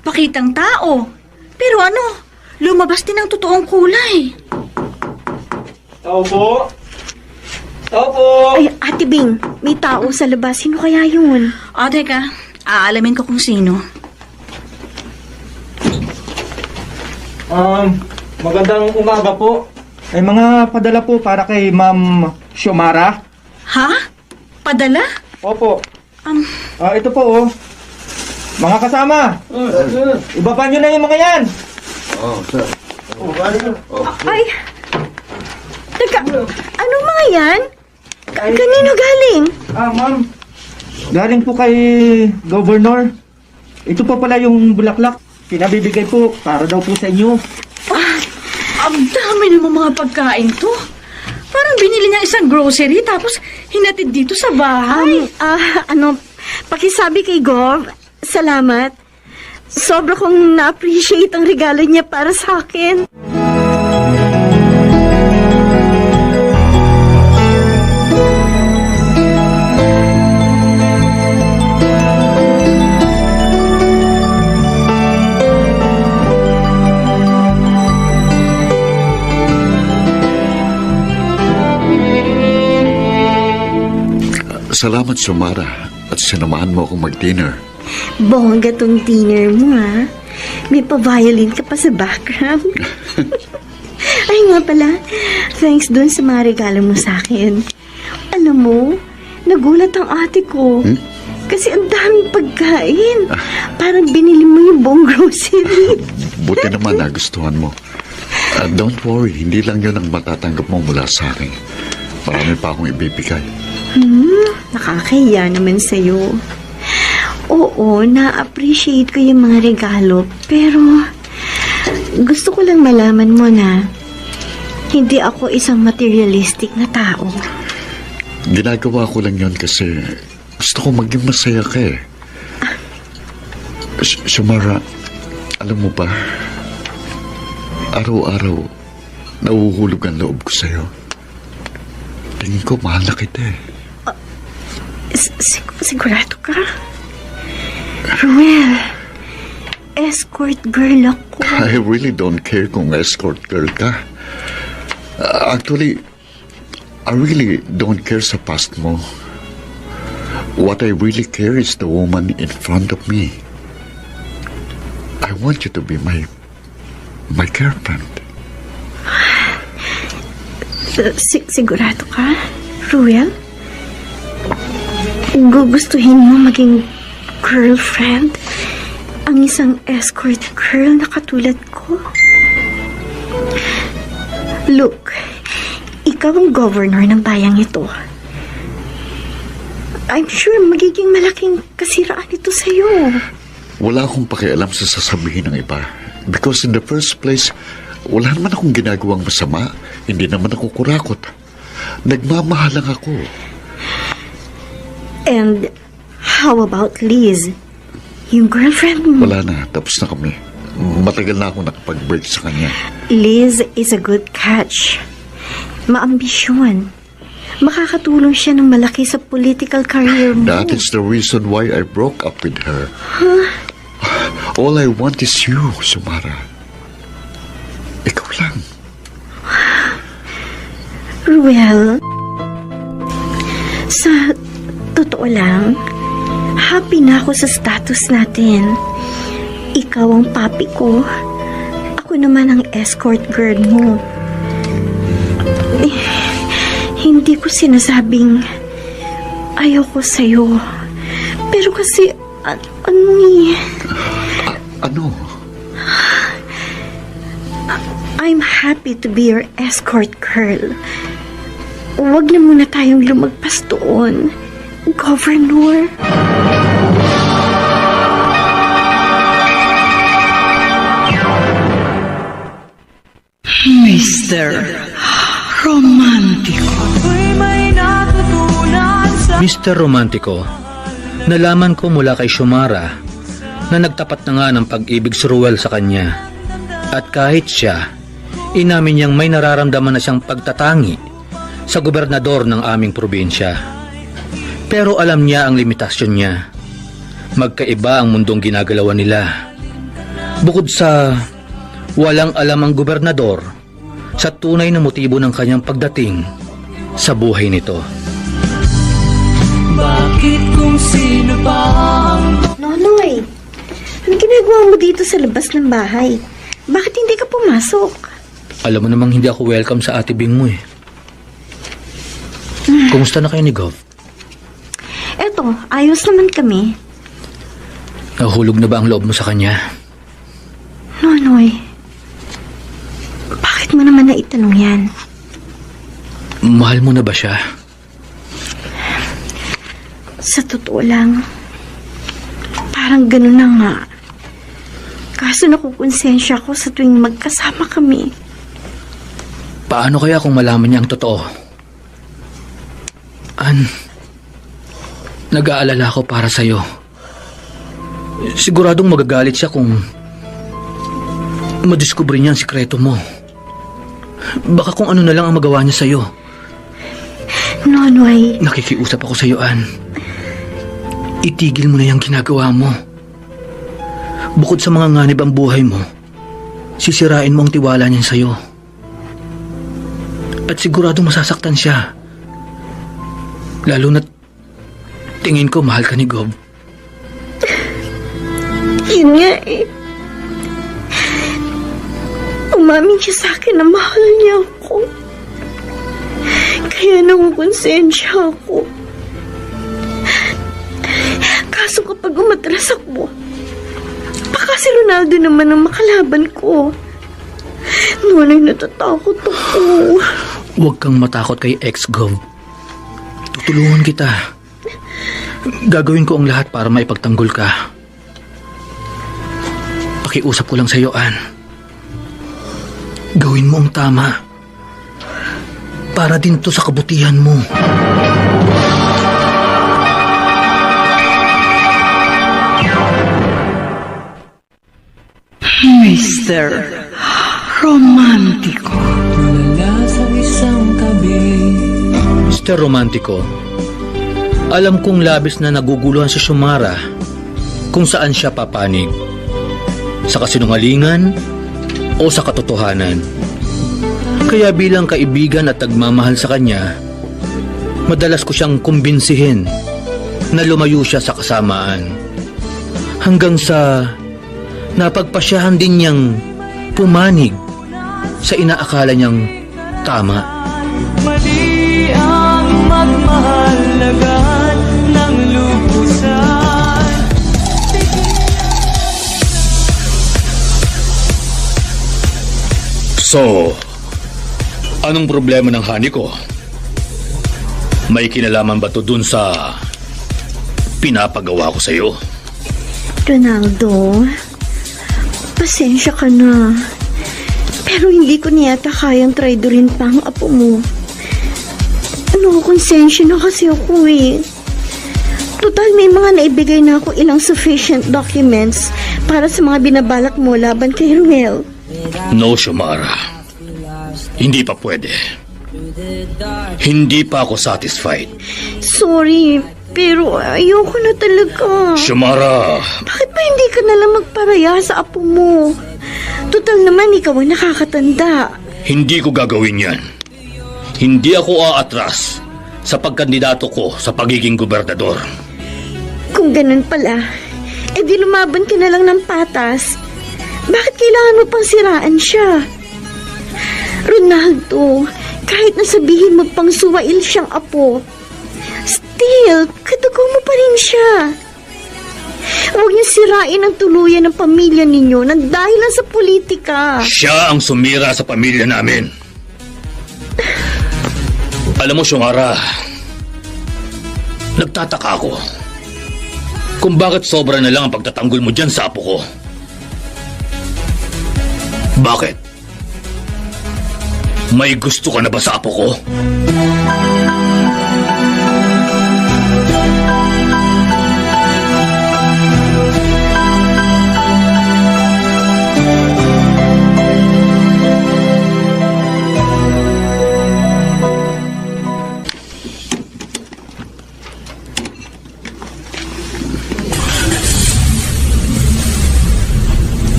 Pakitang tao. Pero ano, lumabas din ang totoong kulay. Tao po. Tao po. Ay, Ate Bing, may tao sa labas. Sino kaya yun? O, teka. Aalamin ko kung sino. Magandang umaga po. Ay mga padala po para kay Ma'am Xiomara. Ha? Padala? Opo. Um, Ito po oh. Mga kasama. Ibaba nyo na yung mga yan. Ay, teka, anong mga yan? Kanino galing? Ma'am. Galing po kay Governor. Ito po pala yung bulaklak. Pinabibigay po para daw po sa inyo. Ang dami ng mga pagkain to. Parang binili niya isang grocery tapos hinatid dito sa bahay. Pakisabi kay Gov, salamat. Sobra kong na-appreciate ang regalo niya para sa akin. Salamat, Sumara, at sinamahan mo akong mag-dinner. Bongga tong dinner mo, ha? May pa-violin ka pa sa background. Ay nga pala, thanks dun sa mga regalo mo sa akin. Alam mo, nagulat ang ate ko. Kasi ang daming pagkain. Parang binili mo yung buong grocery. Buti naman nagustuhan mo. Don't worry, hindi lang yun ang matatanggap mo mula sa akin. Marami pa akong ibibigay. Nakakahiya naman sa'yo. Oo, na-appreciate ko yung mga regalo. Pero, gusto ko lang malaman mo na hindi ako isang materialistic na tao. Ginagawa ko lang yun kasi gusto ko maging masaya ka eh. Sumara, alam mo ba, araw-araw nahuhulog ang loob ko sa'yo. Tingin ko mahal na kita eh. Sigurado ka? Ruel, escort girl ako. I really don't care kung escort girl ka. Actually, I really don't care sa past mo. What I really care is the woman in front of me. I want you to be my girlfriend. Sigurado ka, Ruel? Gugustuhin mo maging girlfriend ang isang escort girl na katulad ko? Look, ikaw ang governor ng bayang ito. I'm sure magiging malaking kasiraan ito sa'yo. Wala akong pakialam sa sasabihin ng iba. Because in the first place, wala naman akong ginagawang masama. Hindi naman ako kurakot. Nagmamahal lang ako. And how about Liz? Yung girlfriend mo? Wala na, tapos na kami. Matagal na ako nakapag-break sa kanya. Liz is a good catch. Maambisyon. Makakatulong siya ng malaki sa political career mo. That is the reason why I broke up with her. All I want is you, Sumara. Ikaw lang. Ruel, sa totoo lang, happy na ako sa status natin. Ikaw ang papi ko. Ako naman ang escort girl mo. Hindi ko sinasabing ayoko sa'yo. Pero kasi, Ano? I'm happy to be your escort girl. Huwag na muna tayong lumagpas doon, Governor. Mr. Romantico. Mr. Romantico, nalaman ko mula kay Xiomara na nagtapat na nga ng pag-ibig si Ruel sa kanya. At kahit siya, inamin niyang may nararamdaman na siyang pagtatangi sa gobernador ng aming probinsya. Pero alam niya ang limitasyon niya. Magkaiba ang mundong ginagalawan nila. Bukod sa walang alam ang gobernador sa tunay na motibo ng kanyang pagdating sa buhay nito. Bakit kung sino ba ang... Nonoy, anong ginagawa mo dito sa labas ng bahay? Bakit hindi ka pumasok? Alam mo namang hindi ako welcome sa ate Bing mo eh. Kumusta na kayo ni Gov? Eto, ayos naman kami. Nahulog na ba ang loob mo sa kanya? Nonoy, bakit mo naman naitanong yan? Mahal mo na ba siya? Sa totoo lang, parang ganun na nga. Kaso nakukonsensya ko sa tuwing magkasama kami. Paano kaya kung malaman niya ang totoo? Nag-aalala ko para sa'yo. Siguradong magagalit siya kung madiskubre niya ang sikreto mo. Baka kung ano na lang ang magawa niya sa'yo. Nonoy, Nakikiusap ako sa'yo, Ann. Itigil mo na yung ginagawa mo. Bukod sa mga nganib ang buhay mo, sisirain mo ang tiwala niya sa'yo. At siguradong masasaktan siya. Lalo na tingin ko mahal ka ni Gob. yun nga eh. Umamin siya sa akin na mahal niya ako. Kaya nangukonsensya ako. Kaso kapag umatras ako, baka si Ronaldo naman ang makalaban ko. Ngunit natatakot ako. Huwag kang matakot kay ex-Gov. Tutulungan kita. Gagawin ko ang lahat para maipagtanggol ka. Pakiusap ko lang sa'yo, Ann. Gawin mo ang tama. Para din to sa kabutihan mo. Mr. Romantiko. Wala sa isang tabi. Mr. Romantico, alam kong labis na naguguluhan si Xiomara kung saan siya papanig. Sa kasinungalingan o sa katotohanan. Kaya bilang kaibigan at nagmamahal sa kanya, madalas ko siyang kumbinsihin na lumayo siya sa kasamaan. Hanggang sa napagpasyahan din niyang pumanig sa inaakala niyang tama. Mali ang magmahal agad ng lubusan. So, anong problema ng honey ko? May kinalaman ba to dun sa pinapagawa ko sa'yo? Ronaldo, pasensya ka na. Pero hindi ko niyata kayang traidorin pa ang apo mo. Konsensya na kasi ako eh. Total, may mga naibigay na ako ilang sufficient documents para sa mga binabalak mo laban kay Ruel. No, Xiomara. Hindi pa pwede. Hindi pa ako satisfied. Sorry, pero ayoko na talaga. Xiomara! Bakit ba hindi ka nalang magparaya sa apo mo? Total naman, ikaw ang nakakatanda. Hindi ko gagawin yan. Hindi ako aatras sa pagkandidato ko sa pagiging gobernador. Kung ganun pala, edi lumaban ka na lang ng patas. Bakit kailangan mo pang siraan siya? Ronaldo, kahit nasabihin mo pang suwail siyang apo, still, katugo mo pa rin siya. Huwag niyo sirain ang tuluyan ng pamilya ninyo nang dahil lang sa politika. Siya ang sumira sa pamilya namin. Alam mo, Xiomara, nagtataka ako kung bakit sobra na lang ang pagtatanggol mo dyan sa apo ko. Bakit? May gusto ka na ba sa apo ko?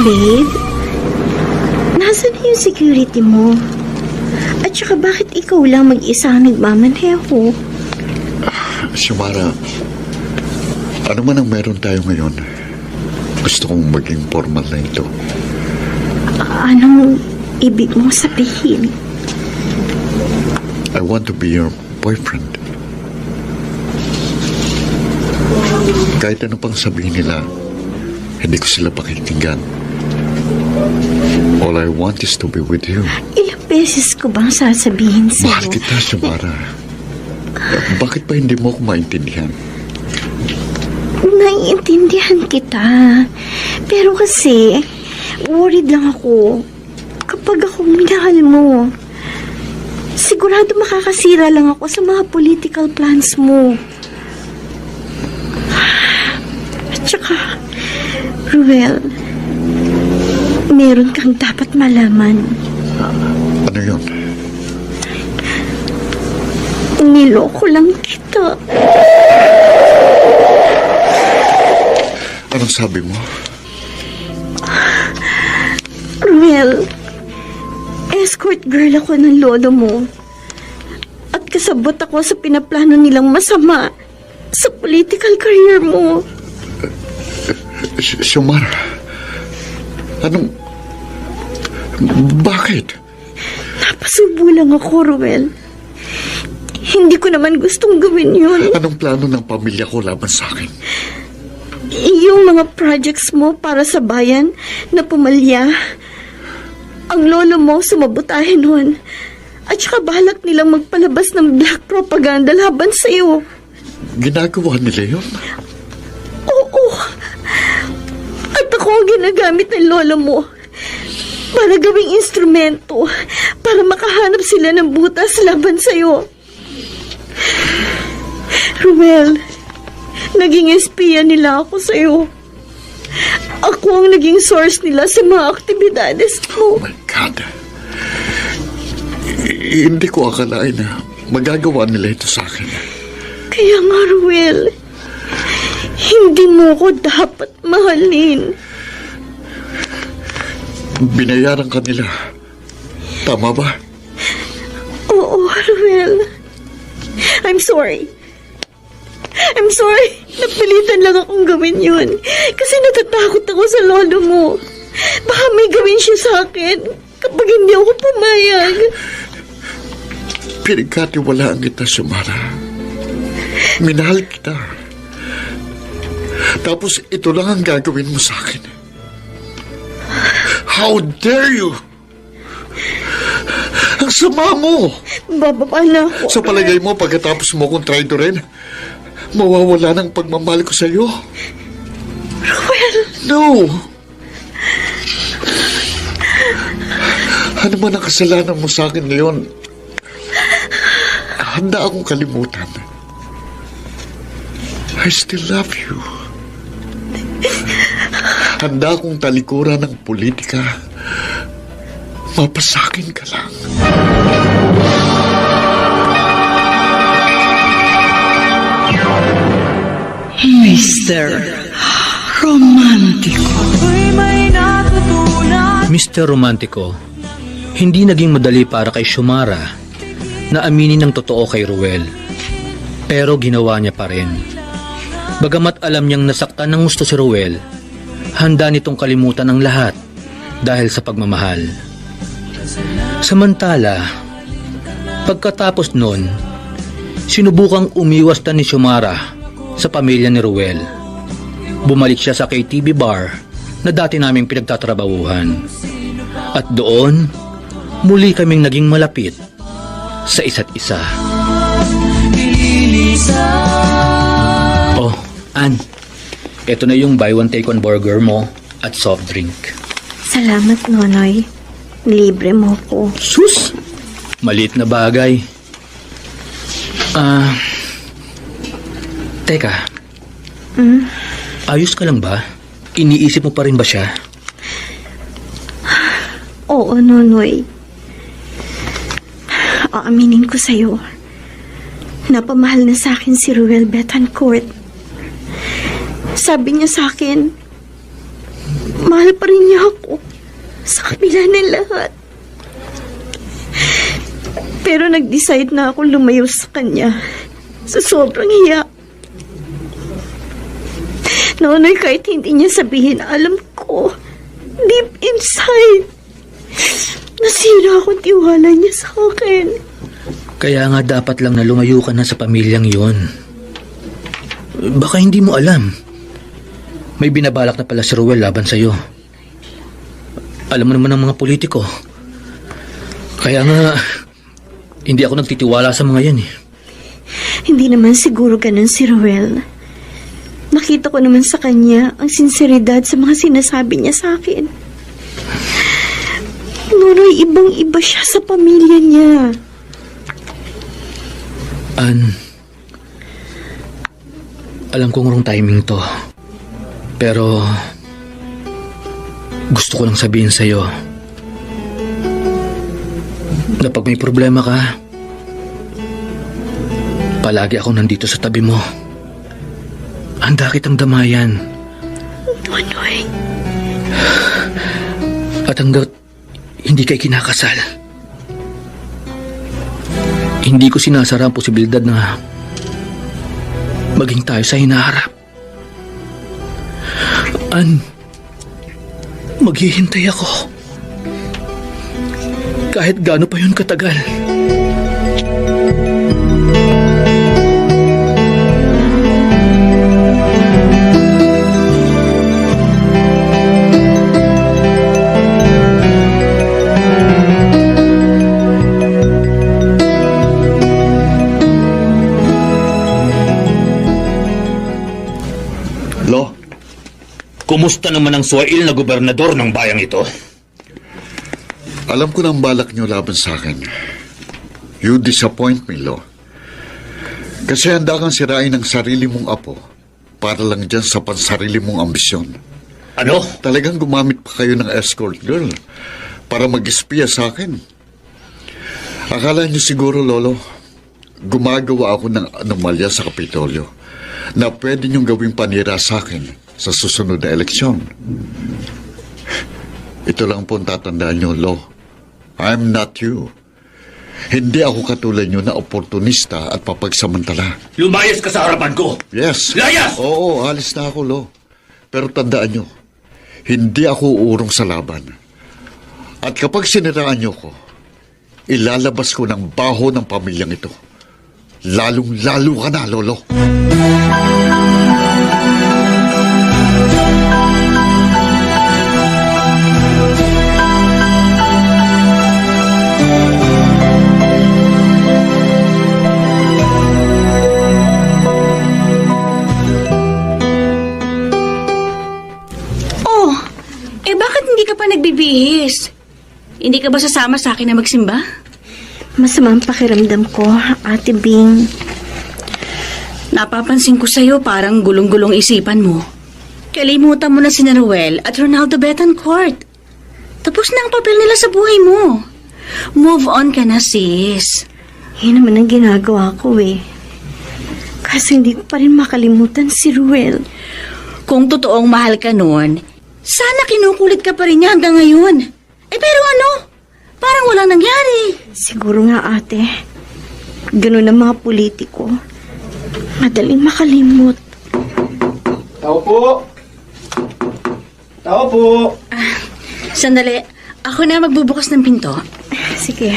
Babe, nasaan na yung security mo? At saka bakit ikaw lang mag-isa ang nagmamaneho? Xiomara, ano man ang meron tayo ngayon, gusto kong maging formal na ito. Anong ibig mong sabihin? I want to be your boyfriend. Kahit ano pang sabihin nila, hindi ko sila pakikinggan. All I want is to be with you. Ilang beses ko bang sasabihin Mahal sa'yo? kita, Xiomara. Bakit pa hindi mo ako maintindihan? Naiintindihan kita. Pero kasi, worried lang ako. Kapag ako minahal mo, sigurado makakasira lang ako sa mga political plans mo. At saka, Ruel, meron kang dapat malaman. Ano yun? Niloko lang kita. Anong sabi mo? Ruel, escort girl ako ng lolo mo. At kasabot ako sa pinaplano nilang masama sa political career mo. Xiomara, anong... Bakit? Napasubo lang ako, Ruel. Hindi ko naman gustong gawin yun. Anong plano ng pamilya ko laban sa akin? Yung mga projects mo para sa bayan na pumalya, ang lolo mo sumabotahin nun. At saka balak nilang magpalabas ng black propaganda laban sa'yo. Ginagawa nila yun? Oo. At ako ang ginagamit ng lolo mo para gawing instrumento para makahanap sila ng butas laban sa'yo. Ruel, naging espiya nila ako sa'yo. Ako ang naging source nila sa mga aktibidades Oh mo. my God. Hindi ko akalain na magagawa nila ito sa akin. Kaya nga, Ruel, hindi mo ko dapat mahalin. Binayaran ka nila. Tama ba? Oo, Ruel. I'm sorry. Napilitan lang akong gawin yun. Kasi natatakot ako sa lolo mo. Baka may gawin siya sa akin kapag hindi ako pumayag. Pinagkatiwalaan kita, Xiomara. Minahal kita. Tapos ito lang ang gagawin mo sa akin. How dare you? Ang sama mo! Bababa na ako. Sa palagay mo, pagkatapos mo kong try to rin, mawawala ng pagmamahal ko sa iyo? Ruel! No! Ano man ang kasalanan mo sa akin ngayon, handa akong kalimutan. I still love you. Handa akong talikuran ng politika. Mapasakin ka lang. Mr. Romantico. Ako'y may natutunan. Mr. Romantico, hindi naging madali para kay Xiomara na aminin ng totoo kay Ruel. Pero ginawa niya pa rin. Bagamat alam niyang nasaktan ng gusto si Ruel, handa nitong kalimutan ang lahat dahil sa pagmamahal. Samantala, pagkatapos nun, sinubukang umiwas na ni Xiomara sa pamilya ni Ruel. Bumalik siya sa KTV bar na dati naming pinagtatrabahuhan. At doon, muli kaming naging malapit sa isa't isa. Oh, Ann, eto na yung buy one take one burger mo at soft drink. Salamat, Nonoy. Libre mo ko. Sus! Maliit na bagay. Teka. Ayos ka lang ba? Iniisip mo pa rin ba siya? Oo, Nonoy. Aaminin ko sa'yo. Napamahal na sa akin si Ruel Betancourt. Sabi niya sa akin, mahal pa rin niya ako sa kabila ng lahat. Pero nag-decide na ako lumayo sa kanya sa sobrang hiya. Nonoy, kahit hindi niya sabihin, alam ko, deep inside, nasira akong tiwala niya sa akin. Kaya nga dapat lang na lumayo ka na sa pamilyang yon. Baka hindi mo alam. May binabalak na pala si Ruel laban sa'yo. Alam mo naman ang mga politiko. Kaya nga, hindi ako nagtitiwala sa mga yan eh. Hindi naman siguro ganun si Ruel. Nakita ko naman sa kanya ang sinseridad sa mga sinasabi niya sa akin. Nonoy, ibang-iba siya sa pamilya niya. Alam kong wrong timing to. Pero gusto ko lang sabihin sa'yo na pag may problema ka, palagi ako nandito sa tabi mo. Handa kitang damayan. Nonoy. At hanggat hindi kay kinakasal, hindi ko sinasara ang posibilidad na maging tayo sa hinaharap. Maghihintay ako. Kahit gaano pa yun katagal. Lo, Kumusta naman ang suwail na gobernador ng bayang ito? alam ko ng balak niyo laban sa akin. You disappoint me, Lo. Kasi handa kang sirain ang sarili mong apo para lang dyan sa pansarili mong ambisyon. Ano? Talagang gumamit pa kayo ng escort girl para mag-espiya sa akin. Akala niyo siguro, Lolo, gumagawa ako ng anomalya sa Kapitolyo na pwede niyong gawing panira sa akin sa susunod na eleksyon. Ito lang po ang tatandaan niyo, Lo. I'm not you. Hindi ako katulad niyo na oportunista at papagsamantala. Lumayas ka sa harapan ko! Yes. Layas! Oo, alis na ako, Lo. Pero tandaan niyo, hindi ako uurong sa laban. At kapag siniraan niyo ko, ilalabas ko ng baho ng pamilyang ito. Lalong-lalo ka na, Lolo. Oh, bakit hindi ka pa nagbibihis? Hindi ka ba sasama sa akin na magsimba? Masama ang pakiramdam ko, Ate Bing. Napapansin ko sa'yo parang gulong-gulong isipan mo. Kalimutan mo na si Noel at Ronaldo Betancourt. Tapos na ang papel nila sa buhay mo. Move on ka na, sis. Yan naman ang ginagawa ko eh. Kasi hindi ko pa rin makalimutan si Ruel. Kung totoong mahal ka noon, sana kinukulit ka pa rin niya hanggang ngayon. Pero ano? Parang walang nangyari. Siguro nga, ate. Ganun ang mga politiko. Madaling makalimot. Tao po! Tao po! Sandali, ako na magbubukas ng pinto. Sige.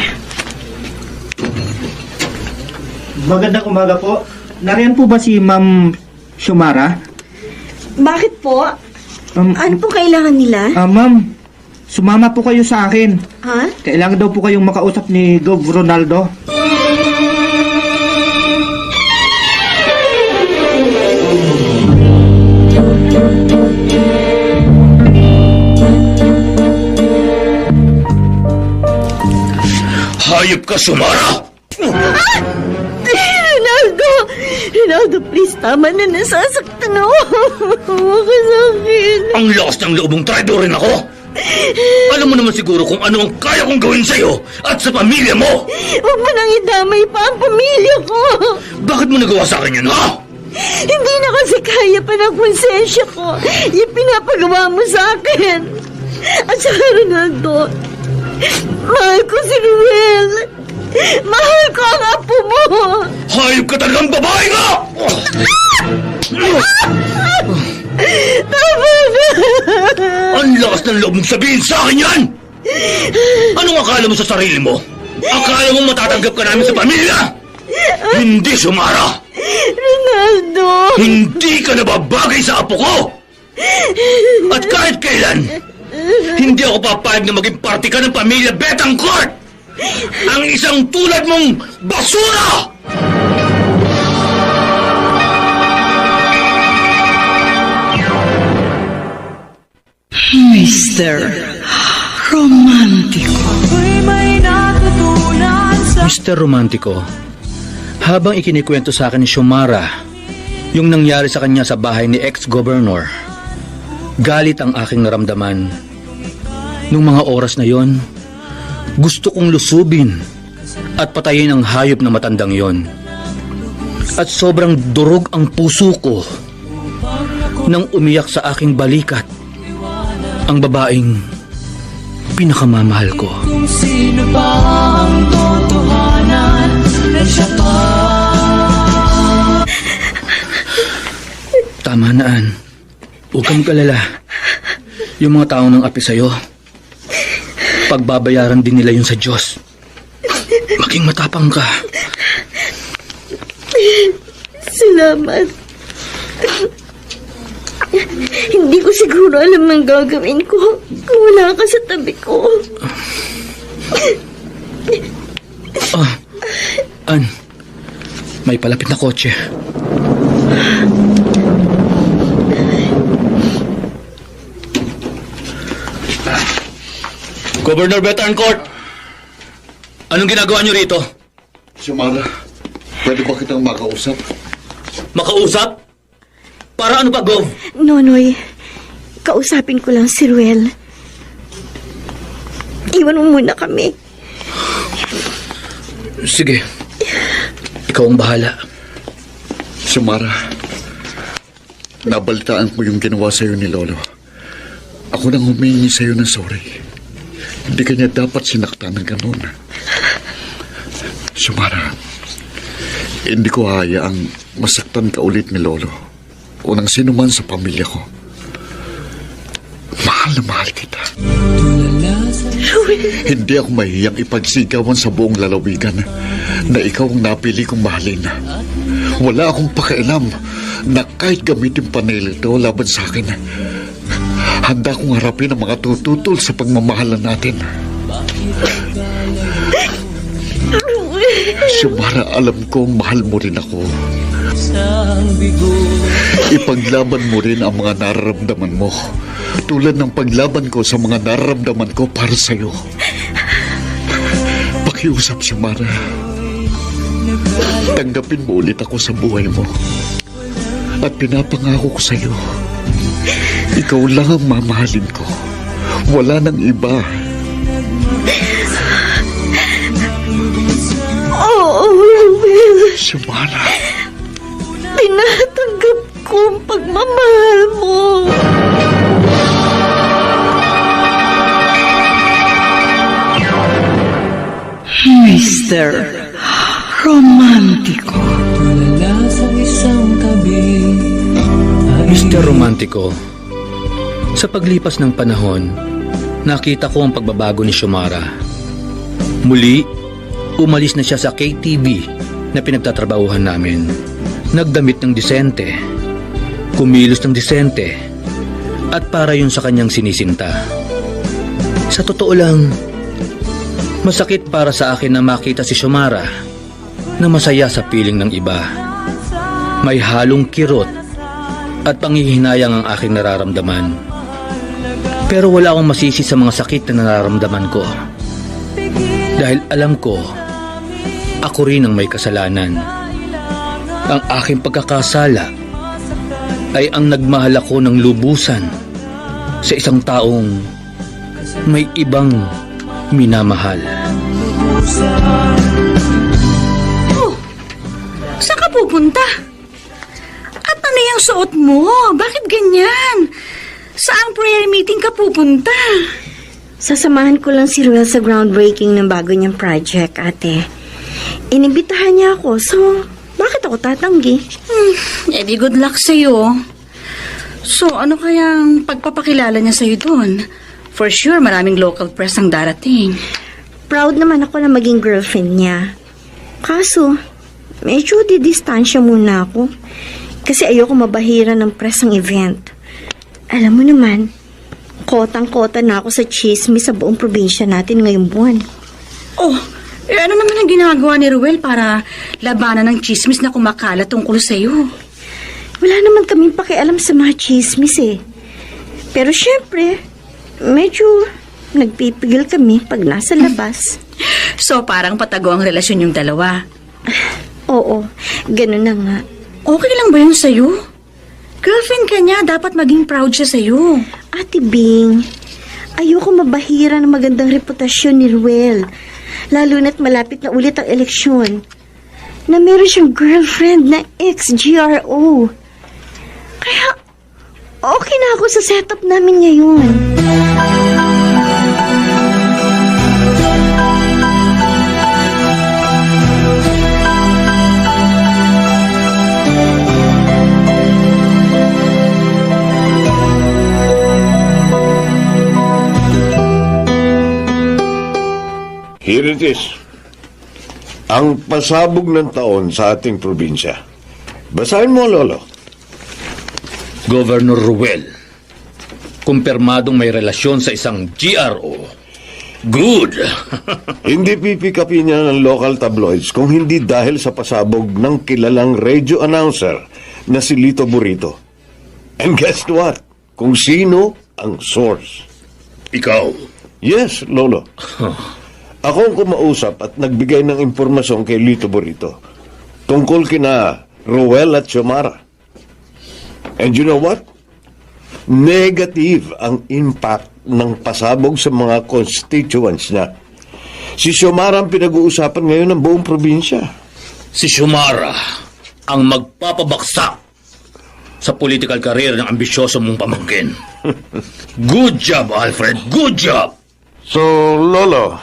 Magandang umaga po. Nariyan po ba si Ma'am Xiomara? Bakit po? Ano po kailangan nila? Ma'am, sumama po kayo sa akin. Ha? Kailangan daw po kayong makausap ni Gov. Ronaldo. Hayop ka, Xiomara! Ronaldo! Ronaldo, please, tama na, nasasaktan ako. Huwag ka sa akin. Ang lakas ng loob mong traidorin ako! Alam mo naman siguro kung ano ang kaya kong gawin sa'yo at sa pamilya mo! Huwag mo nang idamay pa ang pamilya ko. Bakit mo nagawa sa akin yan, ha? Hindi na kasi kaya pa ng konsensya ko yung pinapagawa mo sa akin. At saka, Ronaldo, mahal ko si Ruel. Mahal ko ang apo mo. Hayop ka talagang babae ka! Tama na. Ang lakas ng loob mong sabihin sa akin yan! Anong akala mo sa sarili mo? Akala mo matatanggap ka namin sa pamilya? Hindi, Xiomara! Ronaldo. Hindi ka nababagay sa apo ko! At kahit kailan, hindi ako papayag na maging parte ka ng pamilya Betancourt! Ang isang tulad mong basura! Romantiko. Ako'y may natutunan sa Mr. Romantico, habang ikinikwento sa akin ni Xiomara yung nangyari sa kanya sa bahay ni ex-governor, galit ang aking naramdaman. Nung mga oras na yon, gusto kong lusubin at patayin ang hayop na matandang yon. At sobrang durog ang puso ko nang umiyak sa aking balikat ang babaeng pinakamamahal ko. kung sino pa ang totohanan na siya pa. Tama na, Ann. Huwag kang mag-alala. Yung mga taong nang api sa'yo, pagbabayaran din nila yun sa Diyos. Maging matapang ka. Salamat. Hindi ko siguro alam ang gagawin ko kung wala ka sa tabi ko. Ann, may palapit na kotse. Governor Betancourt! Anong ginagawa niyo rito? Xiomara, pwede ba kitang makausap? Makausap? Para ano pa, Gov? Nonoy, kausapin ko lang si Ruel. Iwan mo muna kami. Sige. Ikaw ang bahala. Xiomara, nabalitaan ko yung ginawa sa'yo ni Lolo. Ako nang humingi sa'yo ng sorry. Hindi kanya dapat sinaktan ng ganun. Xiomara, hindi ko hayaang masaktan ka ulit ni Lolo o ng sino man sa pamilya ko. Mahal na mahal kita. Hindi ako mahiyang ipagsigawan sa buong lalawigan na ikaw ang napili kong mahalin. Wala akong pakialam na kahit gamitin pa nila ito laban sa akin. Handa kong harapin ang mga tututol sa pagmamahalan natin. Xiomara, alam ko mahal mo rin ako. Ipaglaban mo rin ang mga nararamdaman mo, tulad ng paglaban ko sa mga nararamdaman ko para sa'yo. Pakiusap, Xiomara. Tanggapin mo ulit ako sa buhay mo. At pinapangako ko sa'yo, ikaw lang ang mamahalin ko. Wala nang iba. Oo, Ruel. Xiomara. Tinatanggap ko ang pagmamahal mo. Mr. Romantiko. Tulala sa isang tabi. Mr. Romantico, sa paglipas ng panahon, nakita ko ang pagbabago ni Xiomara. Muli, umalis na siya sa KTV na pinagtatrabahuhan namin. Nagdamit ng disente, kumilos ng disente, at para yun sa kanyang sinisinta. Sa totoo lang, masakit para sa akin na makita si Xiomara na masaya sa piling ng iba. May halong kirot at panghihinayang ang aking nararamdaman. Pero wala akong masisi sa mga sakit na nararamdaman ko. Dahil alam ko, ako rin ang may kasalanan. Ang aking pagkakasala ay ang nagmahal ako ng lubusan sa isang taong may ibang minamahal. Oh, saan ka pupunta? At ano yung suot mo? Bakit ganyan? Saang prayer meeting ka pupunta? Sasamahan ko lang si Ruel sa groundbreaking ng bago niyang project, ate. Inimbitahan niya ako, so bakit ako tatanggi? Edi good luck sa'yo. So, ano kayang pagpapakilala niya sa'yo doon? For sure, maraming local press ang darating. Proud naman ako na maging girlfriend niya. Kaso, medyo didistansya muna ako. Kasi ayoko mabahira ng press ang event. Alam mo naman, kotang-kota na ako sa chismis sa buong probinsya natin ngayong buwan. Oh, ano naman ang ginagawa ni Ruel para labanan ng chismis na kumakalat tungkol sa'yo? Wala naman kaming pakialam sa mga chismis eh. Pero syempre, medyo nagpipigil kami pag nasa labas. So parang patago ang relasyon yung dalawa. Oo, ganun na nga. Okay lang ba yun sa'yo? Girlfriend ka niya, dapat maging proud siya sa'yo. Ate Bing, ayoko mabahira ng magandang reputasyon ni Ruel. Lalo na't malapit na ulit ang eleksyon. Na meron siyang girlfriend na ex-GRO. Kaya, okay na ako sa setup namin ngayon. Here it is. Ang pasabog ng taon sa ating probinsya. Basahin mo, Lolo. Governor Ruel, kumpirmadong may relasyon sa isang GRO. Good! Hindi pipikapin niya ng local tabloids kung hindi dahil sa pasabog ng kilalang radio announcer na si Lito Burrito. And guess what? Kung sino ang source. Ikaw. Yes, Lolo. Ako ang kumausap at nagbigay ng impormasyon kay Lito Burrito tungkol kina Ruel at Xiomara. And you know what? Negative ang impact ng pasabog sa mga constituents niya. Si Xiomara ang pinag-uusapan ngayon ng buong probinsya. Si Xiomara ang magpapabaksak sa political career ng ambisyoso mong pamangkin. Good job, Alfred. Good job! So, Lolo,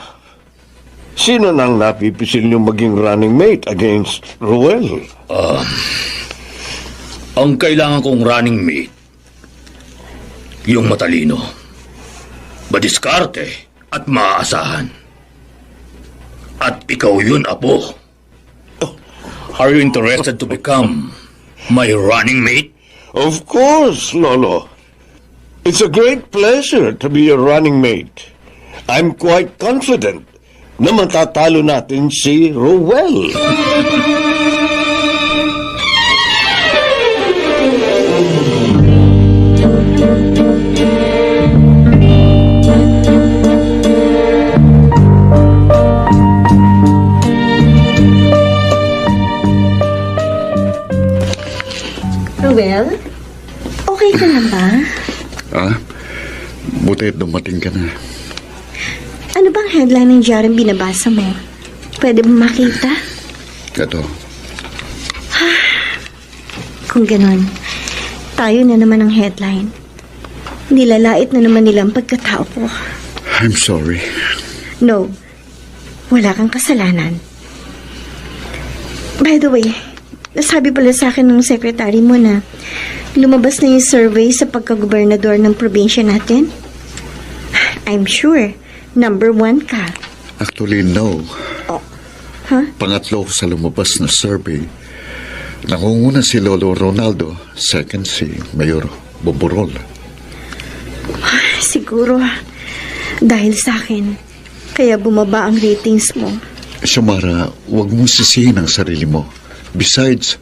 sino nang napipisil niyong maging running mate against Ruel? Ang kailangan kong running mate, yung matalino, madiskarte at maaasahan. At ikaw yun, Apo. Are you interested to become my running mate? Of course, Lolo. It's a great pleasure to be your running mate. I'm quite confident na matatalo natin si Ruel. Ruel, okay ka na ba? Buti dumating ka na. Ano bang headline ng diaryong binabasa mo? Pwede mo makita? Ito. Kung ganon, tayo na naman ang headline. Nilalait na naman nila ang pagkatao ko. I'm sorry. No, wala kang kasalanan. By the way, nasabi pala sa akin ng secretary mo na lumabas na yung survey sa pagkagobernador ng probinsya natin. I'm sure, number 1 ka. Actually, no. Huh? Pangatlo sa lumabas na survey. Nangunguna si Lolo Ronaldo, second si Mayor Boborol. Siguro, dahil sa akin, kaya bumaba ang ratings mo. Xiomara, huwag mong sisihin ang sarili mo. Besides,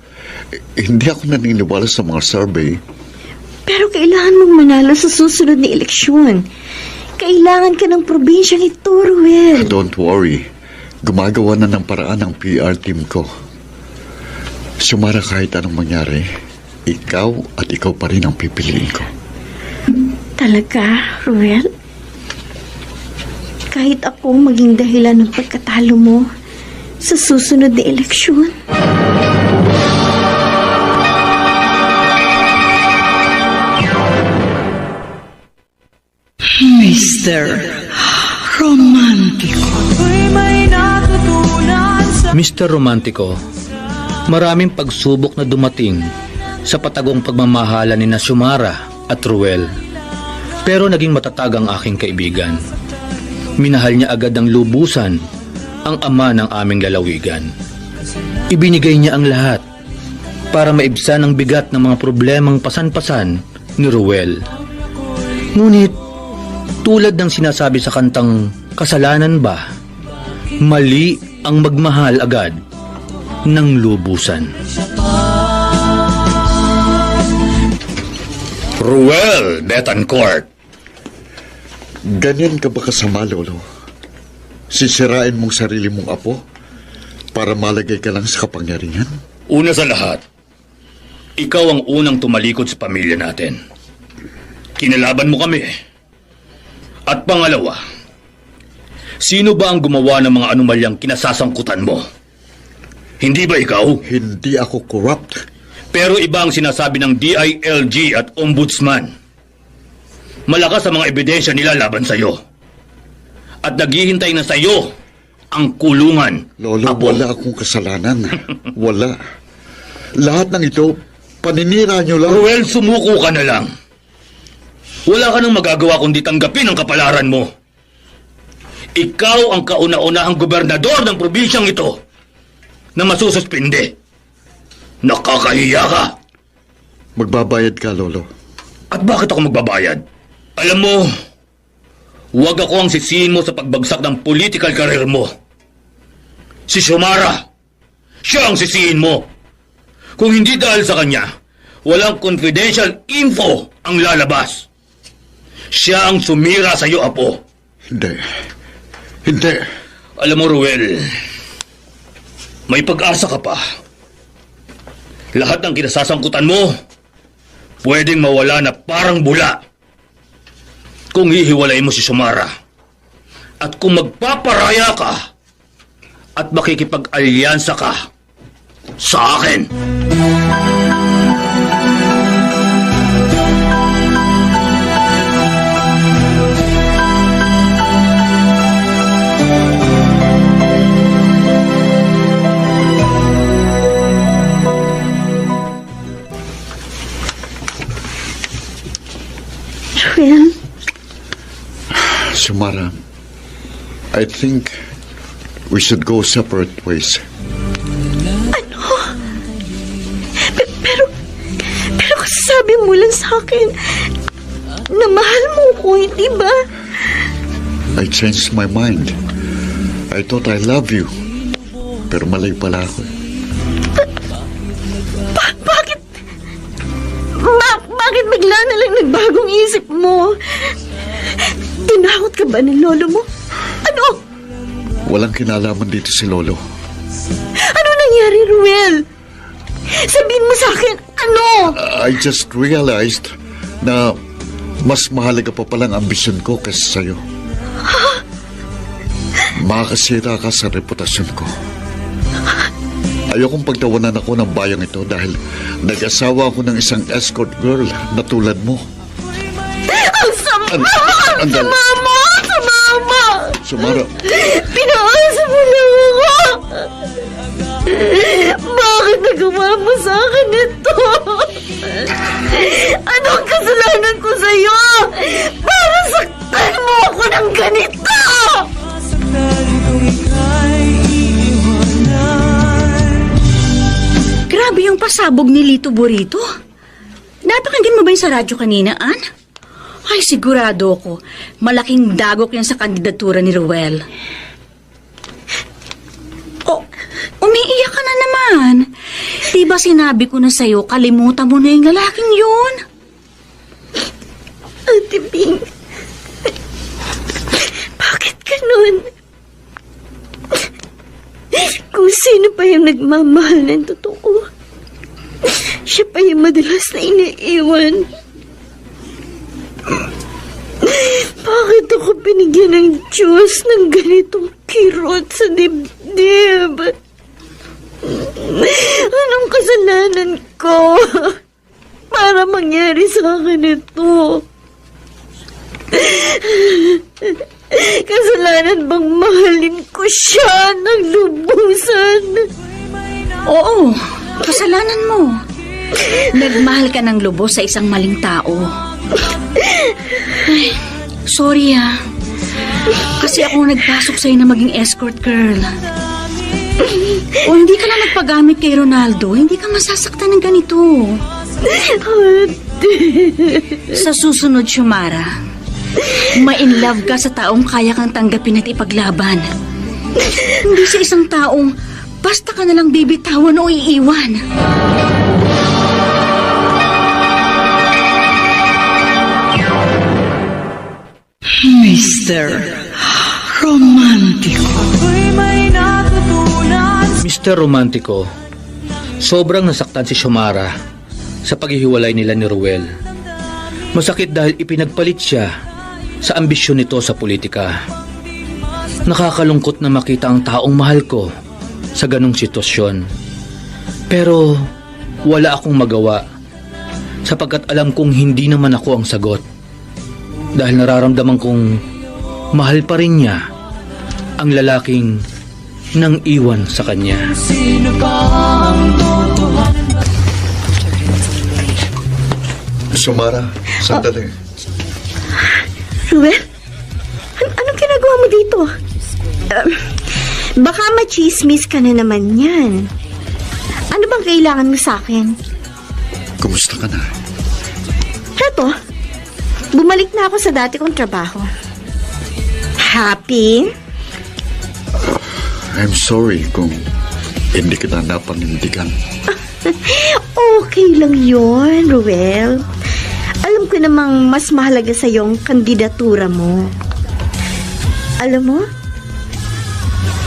hindi ako naniniwala sa mga survey. Pero kailangan mong manalo sa susunod na eleksyon. Kailangan ka ng probinsyang ito, Ruel. Don't worry. Gumagawa na ng paraan ang PR team ko. Xiomara, kahit anong mangyari, ikaw at ikaw pa rin ang pipiliin ko. Talaga, Ruel? Kahit ako maging dahilan ng pagkatalo mo sa susunod na eleksyon? Mr. Romantico. Mr. Romantico, maraming pagsubok na dumating sa patagong pagmamahala ni Xiomara at Ruel. Pero naging matatag ang aking kaibigan. Minahal niya agad ng lubusan ang ama ng aming lalawigan. Ibinigay niya ang lahat para maibsan ang bigat ng mga problemang pasan-pasan ni Ruel. Ngunit, tulad ng sinasabi sa kantang Kasalanan Ba, mali ang magmahal agad ng lubusan. Ruel Betancourt, Ganyan ka ba kasama, Lolo? Sisirain mong sarili mong apo para malagay ka lang sa kapangyarihan? Una sa lahat, ikaw ang unang tumalikod sa pamilya natin. Kinalaban mo kami. At pangalawa, sino ba ang gumawa ng mga anomalyang kinasasangkutan mo? Hindi ba ikaw? Hindi ako corrupt. Pero iba ang sinasabi ng DILG at Ombudsman. Malakas ang mga ebidensya nila laban sa'yo. At naghihintay na sa'yo ang kulungan. Lolo, Apo. wala akong kasalanan. Wala. Lahat ng ito, paninira niyo lang. Ruel, sumuko ka na lang. Wala ka nang magagawa kundi tanggapin ang kapalaran mo. Ikaw ang kauna-unahang gobernador ng probinsyang ito na masususpinde. Nakakahiya ka. Magbabayad ka, Lolo. At bakit ako magbabayad? Alam mo, huwag ako ang sisihin mo sa pagbagsak ng political career mo. Si Xiomara, siya ang sisihin mo. Kung hindi dahil sa kanya, walang confidential info ang lalabas. Siya ang sumira sa iyo, Apo. Hindi. Hindi. Alam mo, Ruel, may pag-asa ka pa. Lahat ng kinasasangkutan mo, pwedeng mawala na parang bula. Kung hihiwalay mo si Xiomara, at kung magpaparaya ka, at makikipag-alyansa ka sa akin. Ruel, Xiomara, I think we should go separate ways. pero kasabi mo lang sa akin na mahal mo ko, hindi ba? I changed my mind. I thought I love you. Pero mali pala ako. Bakit bigla na lang nagbagong isip mo? Tinakot ka ba ng lolo mo? Ano? Walang kinalaman dito si Lolo. Ano nangyari, Ruel? Sabihin mo sa akin, ano? I just realized na mas mahalaga pa palang ambisyon ko kaysa sa'yo. Makakasira ka sa reputasyon ko. Ayokong pagtawanan ako ng bayang ito dahil nag-asawa ako ng isang escort girl na tulad mo. Ang sama! Ang Andal. sama mo! Sumama! Xiomara, Pinaasa mo lang ako! Bakit nagawa mo sa akin ito? Anong kasalanan ko sa'yo? Para saktan mo ako ng ganito! Grabe yung pasabog ni Lito Burrito. Napakinggan mo ba yung sa radyo kanina, Ann? Ay, sigurado ko, malaking dagok yan sa kandidatura ni Ruel. Oh, umiiyak ka na naman. Diba sinabi ko na sa'yo, kalimutan mo na yung lalaking yun? Ate Bing, bakit ganun? Kung sino pa yung nagmamahal ng totoo, siya pa yung madalas na iniiwan. Bakit ako binigyan ng Diyos ng ganitong kirot sa dibdib? Anong kasalanan ko para mangyari sa akin ito? Kasalanan bang mahalin ko siya ng lubusan? Oo, kasalanan mo. Nagmahal ka ng lubos sa isang maling tao. Ay, sorry kasi ako nagpasok sa'yo na maging escort girl. O hindi ka lang nagpagamit kay Ronaldo, hindi ka masasaktan ng ganito. Sa susunod, Xiomara, ma-inlove ka sa taong kaya kang tanggapin at ipaglaban. Hindi sa isang taong basta ka nalang bibitawan o iiwan. Mr. Romantico. Ako'y may natutunan. Mr. Romantico, sobrang nasaktan si Xiomara sa paghihiwalay nila ni Ruel. Masakit dahil ipinagpalit siya sa ambisyon nito sa politika. Nakakalungkot na makita ang taong mahal ko sa ganong sitwasyon. Pero wala akong magawa sapagkat alam kong hindi naman ako ang sagot. Dahil nararamdaman kong mahal pa rin niya ang lalaking nang iwan sa kanya. Sino ba ang totohanan? Xiomara, sandali. Ruel? Anong ginagawa mo dito? Baka machismis ka na naman yan. Ano bang kailangan mo sa akin? Kumusta ka na? Eto, bumalik na ako sa dati kong trabaho. Happy? I'm sorry kung hindi kita napanindigan. Okay lang yun, Ruel. Alam ko namang mas mahalaga sa yung kandidatura mo. Alam mo,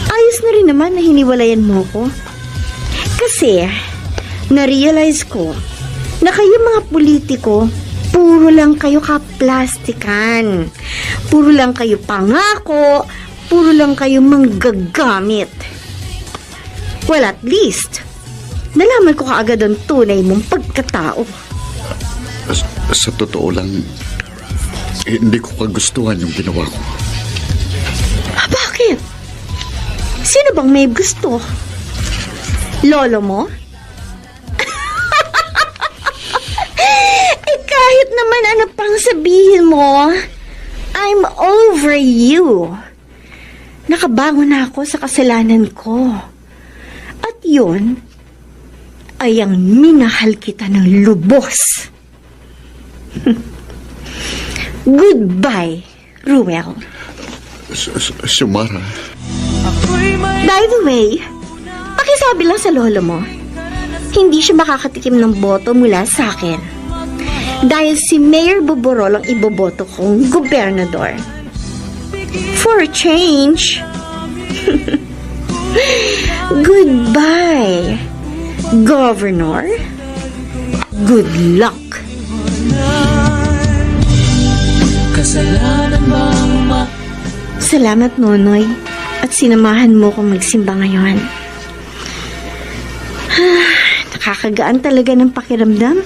ayos na rin naman na hiniwalayan mo ko. Kasi, na-realize ko na kayo mga politiko, puro lang kayo kaplastikan. Puro lang kayo pangako, puro lang kayo manggagamit. Well, at least, nalaman ko kaagad ang tunay mong pagkatao. Sa totoo lang, hindi ko kagustuhan yung ginawa ko. Bakit? Sino bang may gusto? Lolo mo? Kahit naman ano pang sabihin mo, I'm over you. Nakabangon na ako sa kasalanan ko. At yun, ay ang minahal kita ng lubos. Goodbye, Ruel. Xiomara, By the way, pakisabi lang sa lolo mo, hindi siya makakatikim ng boto mula sa akin. Dahil si Mayor Boborol ang iboboto kong gobernador. For a change. Goodbye, Governor. Good luck. Kasalanan bang Salamat, Nonoy. At sinamahan mo kong magsimba ngayon. Nakakagaan talaga ng pakiramdam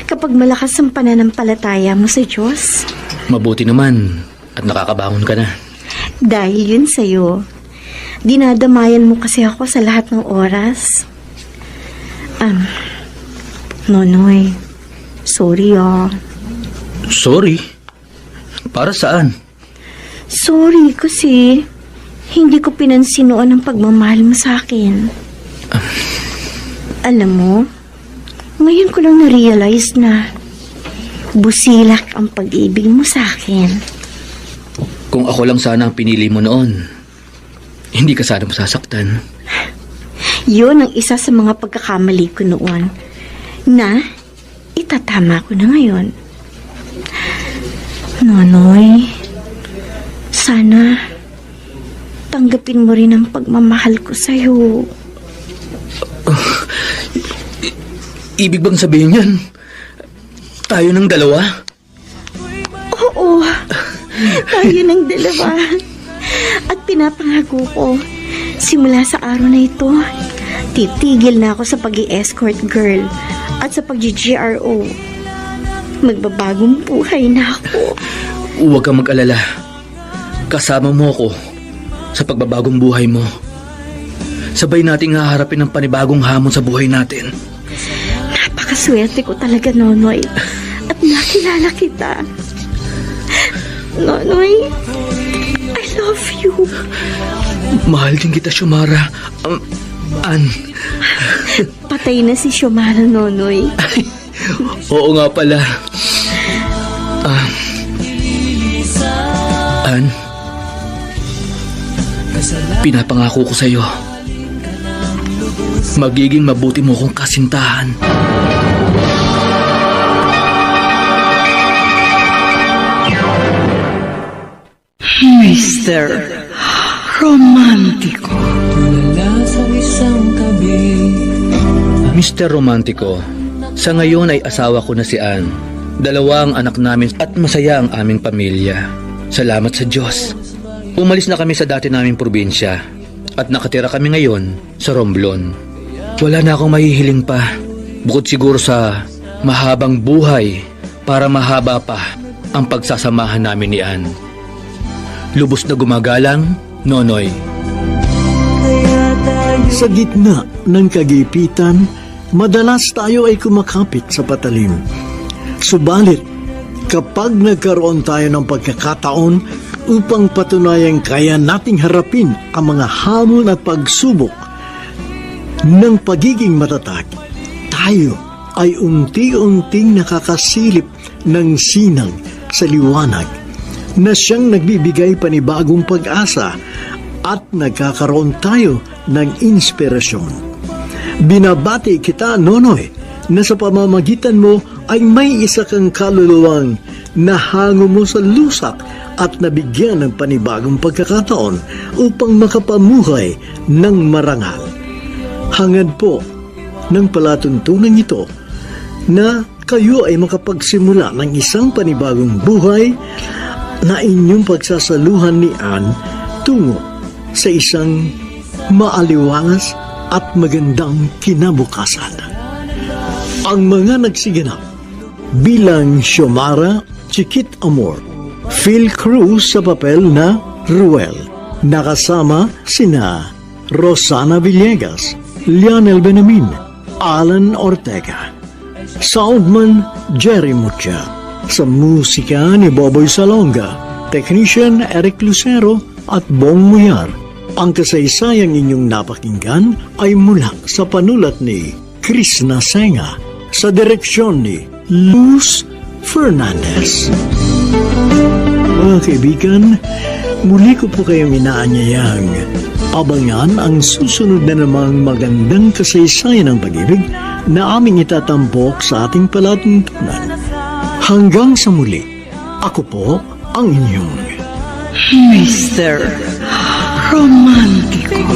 kapag malakas ang pananampalataya mo sa Diyos. Mabuti naman at nakakabangon ka na. Dahil yun sa'yo, dinadamayan mo kasi ako sa lahat ng oras. Nonoy, sorry Sorry? Para saan? Sorry kasi hindi ko pinansin noon ang pagmamahal mo sa akin. Alam mo, ngayon ko lang na-realize na busilak ang pag-ibig mo sa akin. Kung ako lang sana ang pinili mo noon, hindi ka sana masasaktan. Yun ang isa sa mga pagkakamali ko noon na itatama ko na ngayon. Nonoy, sana tanggapin mo rin ang pagmamahal ko sa'yo. Ibig bang sabihin yan? Tayo ng dalawa? Oo, tayo ng dalawa. At pinapangako ko, simula sa araw na ito, titigil na ako sa pag-i-escort girl at sa pag-GRO. Magbabagong buhay na ako. Huwag kang mag-alala. Kasama mo ako sa pagbabagong buhay mo. Sabay nating haharapin ang panibagong hamon sa buhay natin. Napakaswerte ko talaga, Nonoy. At nakilala kita. Nonoy, I love you. Mahal din kita, Xiomara. Ann. Patay na si Xiomara, Nonoy. Oo nga pala. Ann, pinapangako ko sa'yo, magiging mabuti mo kong kasintahan. Mr. Romantiko. Mr. Romantico, sa ngayon ay asawa ko na si Ann. 2 ang anak namin at masaya ang aming pamilya. Salamat sa Diyos. Umalis na kami sa dati naming probinsya at nakatira kami ngayon sa Romblon. Wala na akong mahihiling pa, bukod siguro sa mahabang buhay para mahaba pa ang pagsasamahan namin ni Ann. Lubos na gumagalang, Nonoy. Sa gitna ng kagipitan, madalas tayo ay kumakapit sa patalim. Subalit, kapag nagkaroon tayo ng pagkakataon upang patunayang kaya nating harapin ang mga hamon at pagsubok ng pagiging matatag, tayo ay unti-unting nakakasilip ng sinag sa liwanag na siyang nagbibigay panibagong pag-asa at nagkakaroon tayo ng inspirasyon. Binabati kita, Nonoy, na sa pamamagitan mo ay may isa kang kaluluwang nahango mo sa lusak at nabigyan ng panibagong pagkakataon upang makapamuhay ng marangal. Hangad po ng palatuntunan ito na kayo ay makapagsimula ng isang panibagong buhay na inyong pagsasaluhan ni Ann tungo sa isang maaliwalas at magandang kinabukasan. Ang mga nagsiganap bilang Xiomara Chiquit Amor, Phil Cruz sa papel na Ruel, nakasama sina Rosana Villegas, Lionel Benamin, Alan Ortega, Soundman Jerry Mucha, sa musika ni Boboy Salonga, Technician Eric Lucero at Bong Muyar. Ang kasaysayang inyong napakinggan ay mula sa panulat ni Chris Nasenga, sa direksyon ni Luz Fernandez. Mga kaibigan, muli ko po kayong inaanyayang abangan ang susunod na namang magandang kasaysayan ng pag-ibig na aming itatampok sa ating palatuntunan. Hanggang sa muli, ako po ang inyong Mr. Romantiko.